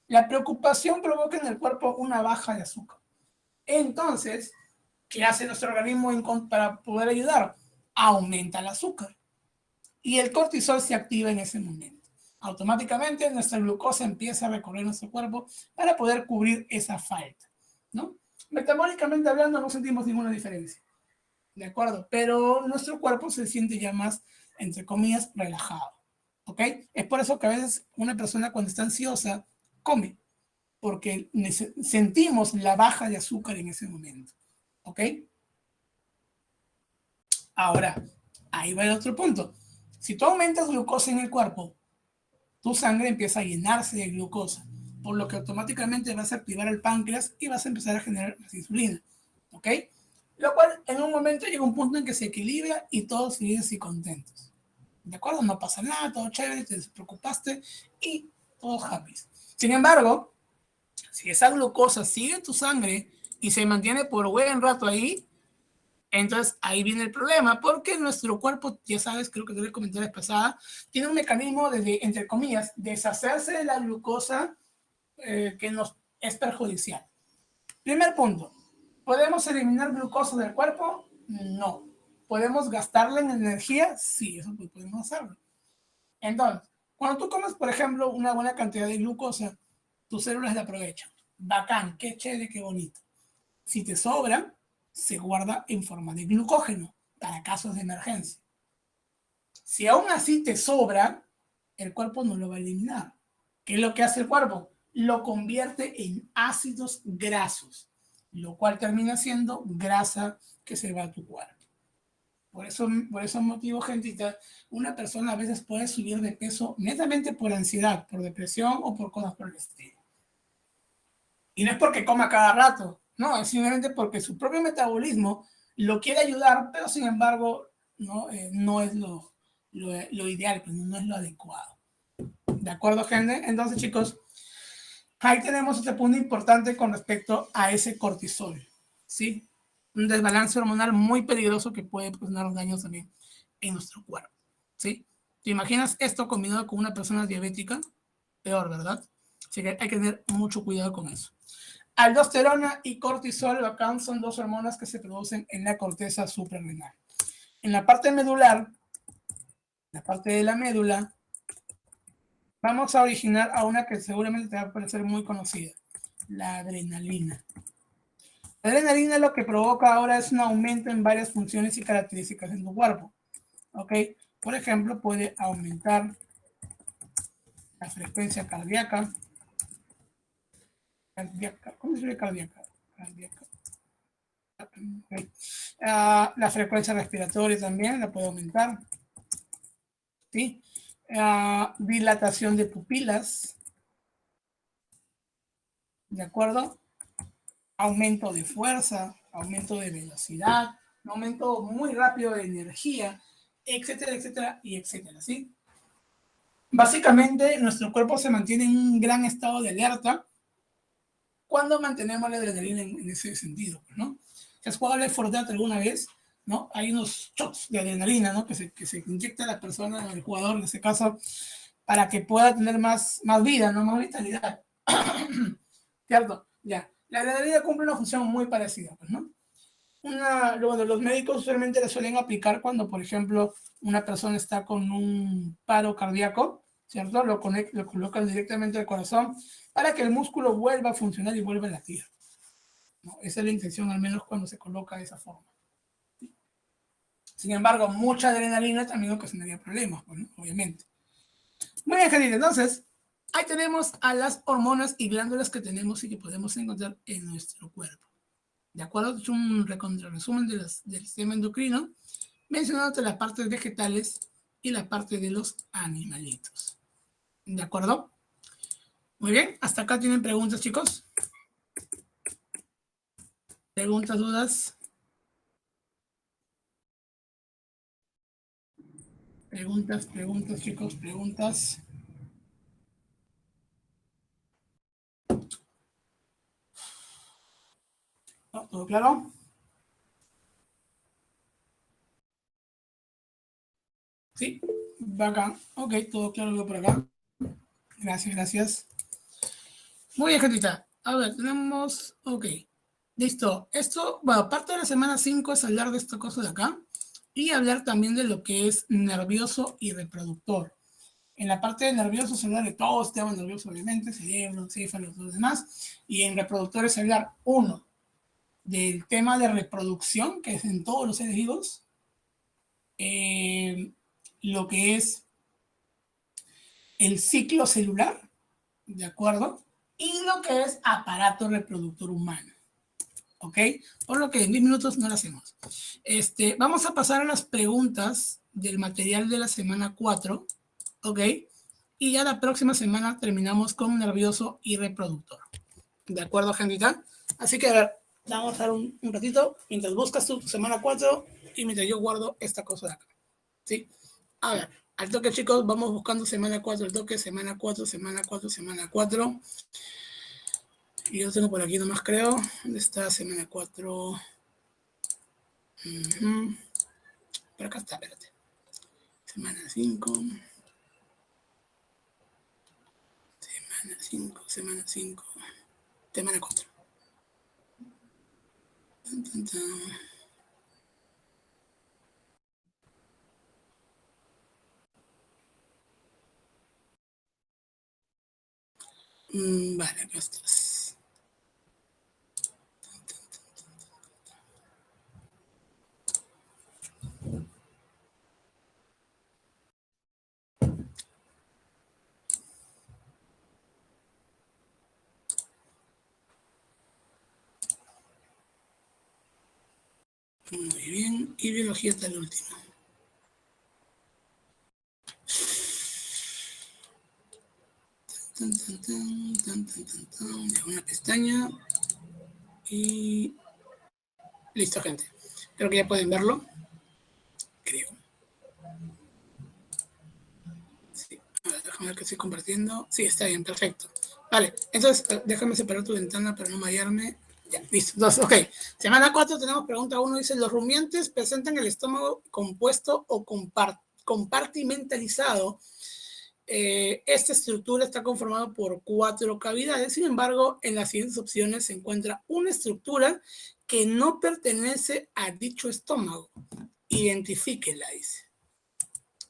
la preocupación provoca en el cuerpo una baja de azúcar. Entonces, ¿qué hace nuestro organismo para poder ayudar? Aumenta el azúcar. Y el cortisol se activa en ese momento. Automáticamente nuestra glucosa empieza a recorrer nuestro cuerpo para poder cubrir esa falta, ¿no? Metabólicamente hablando no sentimos ninguna diferencia, ¿de acuerdo? Pero nuestro cuerpo se siente ya más, entre comillas, relajado, ¿ok? Es por eso que a veces una persona cuando está ansiosa come, porque sentimos la baja de azúcar en ese momento, ¿ok? Ahora, ahí va el otro punto. Si tú aumentas glucosa en el cuerpo, tu sangre empieza a llenarse de glucosa. por lo que automáticamente vas a activar el páncreas y vas a empezar a generar más insulina, ¿ok? Lo cual en un momento llega un punto en que se equilibra y todos felices y contentos. ¿De acuerdo? No pasa nada, todo chévere, te despreocupaste y todos happy. Sin embargo, si esa glucosa sigue en tu sangre y se mantiene por buen rato ahí, entonces ahí viene el problema, porque nuestro cuerpo, ya sabes, creo que te lo comenté la vez pasada, tiene un mecanismo de, entre comillas, deshacerse de la glucosa que nos es perjudicial. Primer punto, ¿podemos eliminar glucosa del cuerpo? No. ¿Podemos gastarla en energía? Sí, eso podemos hacerlo. Entonces, cuando tú comes, por ejemplo, una buena cantidad de glucosa, tus células la aprovechan. Bacán, qué chévere, qué bonito. Si te sobra, se guarda en forma de glucógeno para casos de emergencia. Si aún así te sobra, el cuerpo no lo va a eliminar. ¿Qué es lo que hace el cuerpo? Lo convierte en ácidos grasos, lo cual termina siendo grasa que se va a tu cuerpo. Por esos motivos, gentita, una persona a veces puede subir de peso netamente por ansiedad, por depresión o por cosas por el estilo. Y no es porque coma cada rato, no, es simplemente porque su propio metabolismo lo quiere ayudar, pero sin embargo no es lo ideal, pues no es lo adecuado. ¿De acuerdo, gente? Entonces, chicos, ahí tenemos este punto importante con respecto a ese cortisol, ¿sí? Un desbalance hormonal muy peligroso que puede ocasionar daños también en nuestro cuerpo, ¿sí? ¿Te imaginas esto combinado con una persona diabética? Peor, ¿verdad? Así que hay que tener mucho cuidado con eso. Aldosterona y cortisol, acá son dos hormonas que se producen en la corteza suprarrenal. En la parte medular, la parte de la médula, vamos a originar a una que seguramente te va a parecer muy conocida, la adrenalina. La adrenalina lo que provoca ahora es un aumento en varias funciones y características en tu cuerpo. ¿Ok? Por ejemplo, puede aumentar la frecuencia cardíaca. ¿Cómo se dice cardíaca? Okay. La frecuencia respiratoria también la puede aumentar. ¿Sí? Dilatación de pupilas. ¿De acuerdo? Aumento de fuerza, aumento de velocidad, un aumento muy rápido de energía, etcétera, etcétera, y etcétera, ¿sí? Básicamente, nuestro cuerpo se mantiene en un gran estado de alerta cuando mantenemos la adrenalina en ese sentido, ¿no? Si has jugado al Fortnite alguna vez, ¿no? Hay unos shots de adrenalina, ¿no? Que se inyecta a la persona, al jugador en este caso, para que pueda tener más vida, ¿no? Más vitalidad. ¿Cierto? Ya. La adrenalina cumple una función muy parecida, pues, ¿no? Bueno, los médicos usualmente le suelen aplicar cuando, por ejemplo, una persona está con un paro cardíaco, ¿cierto? Lo colocan directamente al corazón para que el músculo vuelva a funcionar y vuelva a latir, ¿no? Esa es la intención, al menos cuando se coloca de esa forma. Sin embargo, mucha adrenalina también ocasionaría problemas, bueno, obviamente. Muy bien, gente, entonces, ahí tenemos a las hormonas y glándulas que tenemos y que podemos encontrar en nuestro cuerpo. ¿De acuerdo? Es un resumen del sistema endocrino, mencionándote las partes vegetales y la parte de los animalitos. ¿De acuerdo? Muy bien, hasta acá tienen preguntas, chicos. ¿Preguntas, dudas? Preguntas, chicos, preguntas. ¿No? ¿Todo claro? Sí, bacán. Ok, todo claro por acá. Gracias, gracias. Muy bien, gentita. A ver, tenemos... Ok. Listo. Esto, bueno, parte de la semana 5 es hablar de esta cosa de acá y hablar también de lo que es nervioso y reproductor. En la parte de nervioso se habla de todo el sistema nervioso, obviamente, cerebro, encéfalo, todo lo demás. Y en reproductores se hablar, uno, del tema de reproducción, que es en todos los seres vivos, lo que es el ciclo celular, ¿de acuerdo? Y lo que es aparato reproductor humano. ¿Ok? Por lo que en 10 minutos no lo hacemos. Vamos a pasar a las preguntas del material de la semana 4, ¿ok? Y ya la próxima semana terminamos con nervioso y reproductor. ¿De acuerdo, gentita? Así que, a ver, vamos a dar un ratito mientras buscas tu semana 4 y mientras yo guardo esta cosa de acá. ¿Sí? A ver, al toque, chicos, vamos buscando semana 4, al toque, semana 4, semana 4, semana 4. Y yo tengo por aquí nomás, creo. ¿Dónde está semana 4? Por acá está, espérate. Semana 5. Semana 5, semana 5. Semana 4. Tan, tan, tan. Vale, acá estás. Muy bien. Y biología está el último. Tan, tan, tan, tan, tan, tan, tan. Ya una pestaña. Y listo, gente. Creo que ya pueden verlo. Creo. Sí. A ver, déjame ver que estoy compartiendo. Sí, está bien, perfecto. Vale, entonces déjame separar tu ventana para no mallarme. Ya, listo. Entonces, ok. Semana 4 tenemos pregunta 1. Dice, ¿los rumiantes presentan el estómago compuesto o compartimentalizado? Esta estructura está conformada por 4 cavidades. Sin embargo, en las siguientes opciones se encuentra una estructura que no pertenece a dicho estómago. Identifíquela, dice.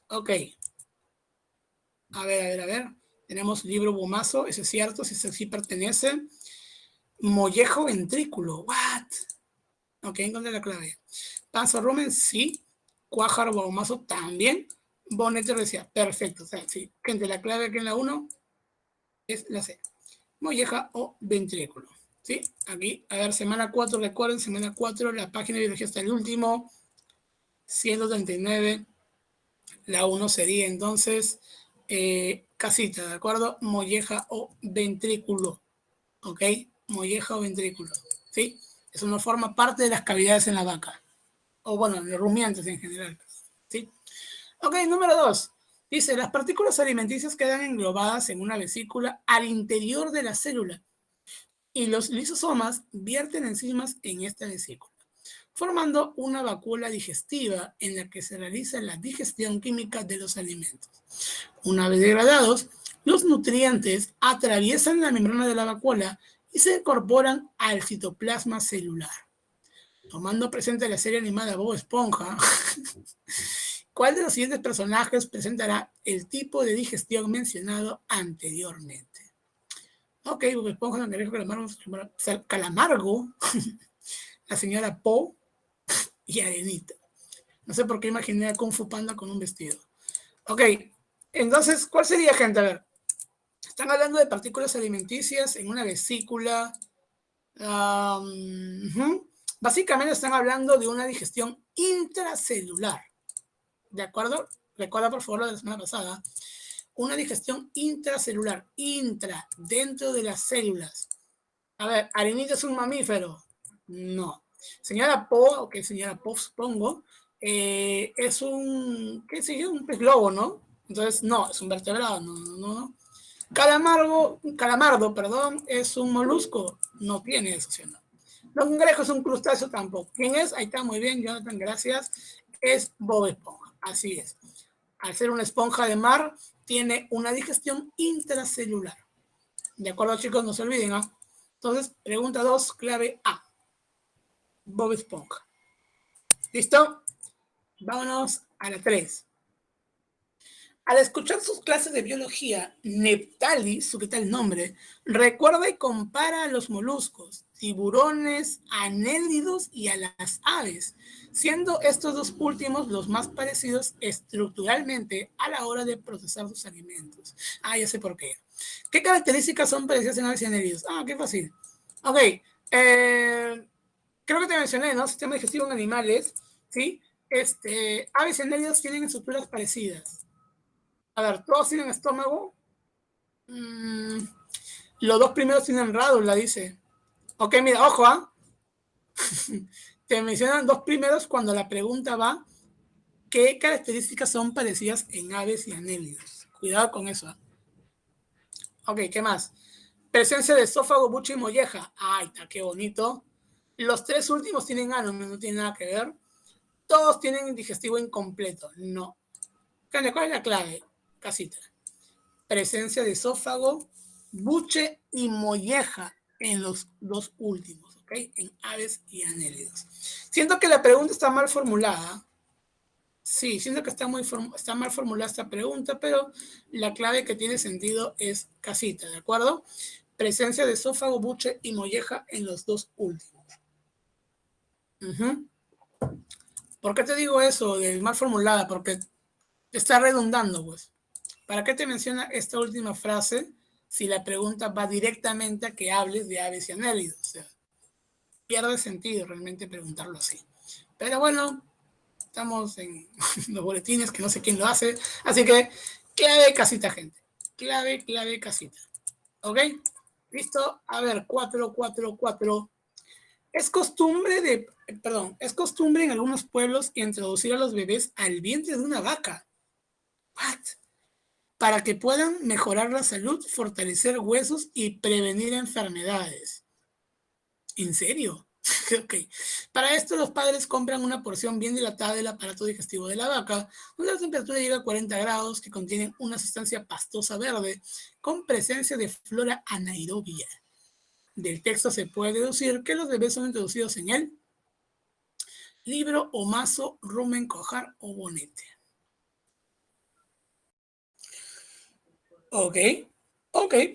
Ok. A ver. Tenemos libro bumazo, eso es cierto, si sí pertenece. Mollejo ventrículo, what? Ok, encontré la clave. Panzo rumen, sí. Cuájaro bumazo también. Bonete decía, perfecto. O sea, sí, gente, la clave aquí en la 1 es la C. Molleja o ventrículo. ¿Sí? Aquí, a ver, semana 4, recuerden, semana 4, la página de biología está el último, 139. La 1 sería entonces casita, ¿de acuerdo? Molleja o ventrículo. ¿Ok? Molleja o ventrículo. ¿Sí? Eso no forma parte de las cavidades en la vaca. O bueno, en los rumiantes en general. ¿Sí? Ok, número 2. Dice, las partículas alimenticias quedan englobadas en una vesícula al interior de la célula y los lisosomas vierten enzimas en esta vesícula, formando una vacuola digestiva en la que se realiza la digestión química de los alimentos. Una vez degradados, los nutrientes atraviesan la membrana de la vacuola y se incorporan al citoplasma celular. Tomando presente la serie animada Bob Esponja, ¿cuál de los siguientes personajes presentará el tipo de digestión mencionado anteriormente? Ok, Bob Esponja, Cangrejo, Calamargo, la señora Po y Arenita. No sé por qué imaginé a Kung Fu Panda con un vestido. Ok, entonces, ¿cuál sería, gente? A ver, están hablando de partículas alimenticias en una vesícula. Básicamente están hablando de una digestión intracelular. ¿De acuerdo? Recuerda, por favor, la de la semana pasada. Una digestión intracelular. Intra, dentro de las células. A ver, ¿Arenita es un mamífero? No. Señora Po, o que señora Po, supongo, es un, qué sé yo, un pez globo, ¿no? Entonces, no, es un vertebrado, no. Calamardo, perdón, es un molusco, no tiene eso, ¿sí? No. Los cangrejos es un crustáceo tampoco. ¿Quién es? Ahí está, muy bien, Jonathan, gracias. Es Bob Esponja, así es. Al ser una esponja de mar, tiene una digestión intracelular. De acuerdo, chicos, no se olviden, ¿no? Entonces, pregunta 2, clave A. Bob Esponja. ¿Listo? Vámonos a la 3. Al escuchar sus clases de biología, Neptali, su que tal nombre, recuerda y compara a los moluscos, tiburones, anélidos y a las aves, siendo estos dos últimos los más parecidos estructuralmente a la hora de procesar sus alimentos. Ah, ya sé por qué. ¿Qué características son parecidas en aves y anélidos? Ah, qué fácil. Ok, creo que te mencioné, ¿no? Sistema digestivo en animales, ¿sí? Aves y anélidos tienen estructuras parecidas. A ver, todos tienen estómago, Los dos primeros tienen rádula, dice. Ok, mira, ojo, ¿ah? Te mencionan dos primeros cuando la pregunta va, ¿qué características son parecidas en aves y anélidos? Cuidado con eso. Ok, ¿qué más? Presencia de esófago, buche y molleja. Ay, está, qué bonito. Los tres últimos tienen ano, no tiene nada que ver. Todos tienen digestivo incompleto. No. ¿Cuál es la clave? Casita. Presencia de esófago, buche y molleja en los dos últimos, ¿ok? En aves y anélidos. Siento que la pregunta está mal formulada. Sí, siento que está mal formulada esta pregunta, pero la clave que tiene sentido es casita, ¿de acuerdo? Presencia de esófago, buche y molleja en los dos últimos. ¿Por qué te digo eso de mal formulada? Porque está redundando, pues. ¿Para qué te menciona esta última frase si la pregunta va directamente a que hables de aves y anélidos? O sea, pierde sentido realmente preguntarlo así. Pero bueno, estamos en los boletines que no sé quién lo hace. Así que clave casita, gente. Clave, casita. ¿Ok? ¿Listo? A ver, 4, 4, 4. Es costumbre en algunos pueblos introducir a los bebés al vientre de una vaca. ¿What? Para que puedan mejorar la salud, fortalecer huesos y prevenir enfermedades. ¿En serio? Ok. Para esto los padres compran una porción bien dilatada del aparato digestivo de la vaca, donde la temperatura llega a 40 grados, que contienen una sustancia pastosa verde con presencia de flora anaerobia. Del texto se puede deducir que los bebés son introducidos en el libro o mazo, rumen, cojar o bonete. Ok,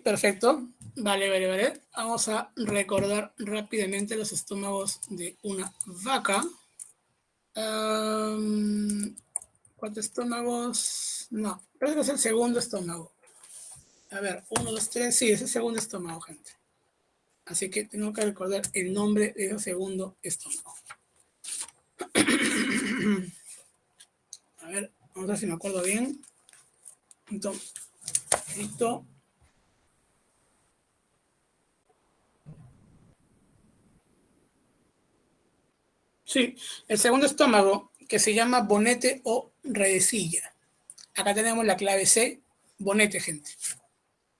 perfecto. Vale. Vamos a recordar rápidamente los estómagos de una vaca. ¿Cuántos estómagos? No, creo que es el segundo estómago. A ver, 1, 2, 3, sí, es el segundo estómago, gente. Así que tengo que recordar el nombre del segundo estómago. A ver, vamos a ver si me acuerdo bien. Listo. Sí, el segundo estómago, que se llama bonete o redecilla. Acá tenemos la clave C, bonete, gente.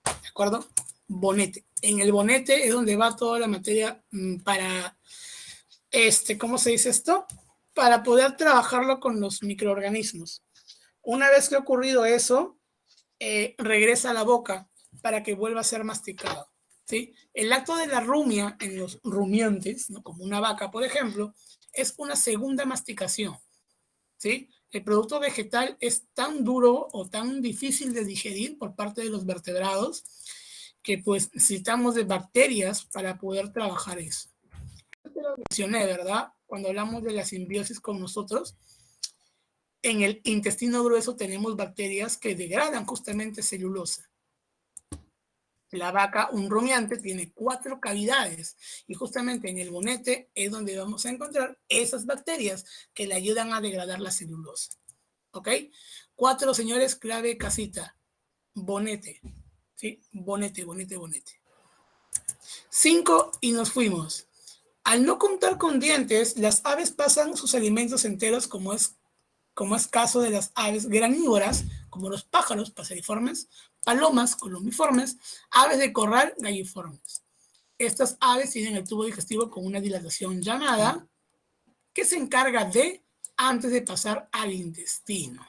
¿De acuerdo? Bonete. En el bonete es donde va toda la materia para, ¿cómo se dice esto? Para poder trabajarlo con los microorganismos. Una vez que ha ocurrido eso, regresa a la boca para que vuelva a ser masticado. ¿Sí? El acto de la rumia en los rumiantes, ¿no? Como una vaca, por ejemplo, es una segunda masticación. ¿Sí? El producto vegetal es tan duro o tan difícil de digerir por parte de los vertebrados que pues necesitamos de bacterias para poder trabajar eso. Te lo mencioné, ¿verdad? Cuando hablamos de la simbiosis con nosotros, en el intestino grueso tenemos bacterias que degradan justamente celulosa. La vaca, un rumiante, tiene 4 cavidades y justamente en el bonete es donde vamos a encontrar esas bacterias que le ayudan a degradar la celulosa. ¿Ok? 4, señores, clave casita. Bonete. ¿Sí? Bonete. 5 y nos fuimos. Al no contar con dientes, las aves pasan sus alimentos enteros como es caso de las aves granívoras, como los pájaros paseriformes, palomas columbiformes, aves de corral galliformes. Estas aves tienen el tubo digestivo con una dilatación llamada, que se encarga de antes de pasar al intestino.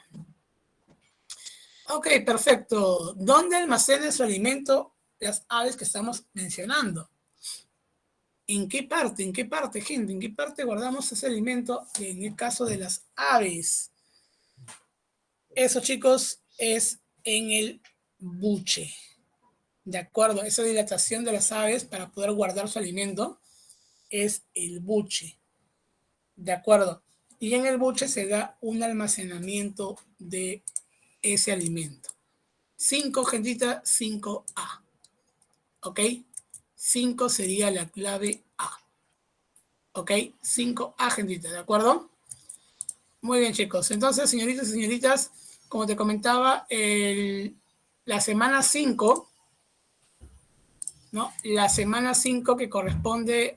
Ok, perfecto. ¿Dónde almacenan su alimento las aves que estamos mencionando? ¿En qué parte, gente? ¿En qué parte guardamos ese alimento en el caso de las aves? Eso, chicos, es en el buche. De acuerdo, esa dilatación de las aves para poder guardar su alimento es el buche. De acuerdo. Y en el buche se da un almacenamiento de ese alimento. 5, gentita, 5A. ¿Ok? 5 sería la clave A. ¿Ok? 5A, gentita, ¿de acuerdo? Muy bien, chicos. Entonces, señoritas y señoritas, como te comentaba, la semana 5 ¿no? La semana 5 que corresponde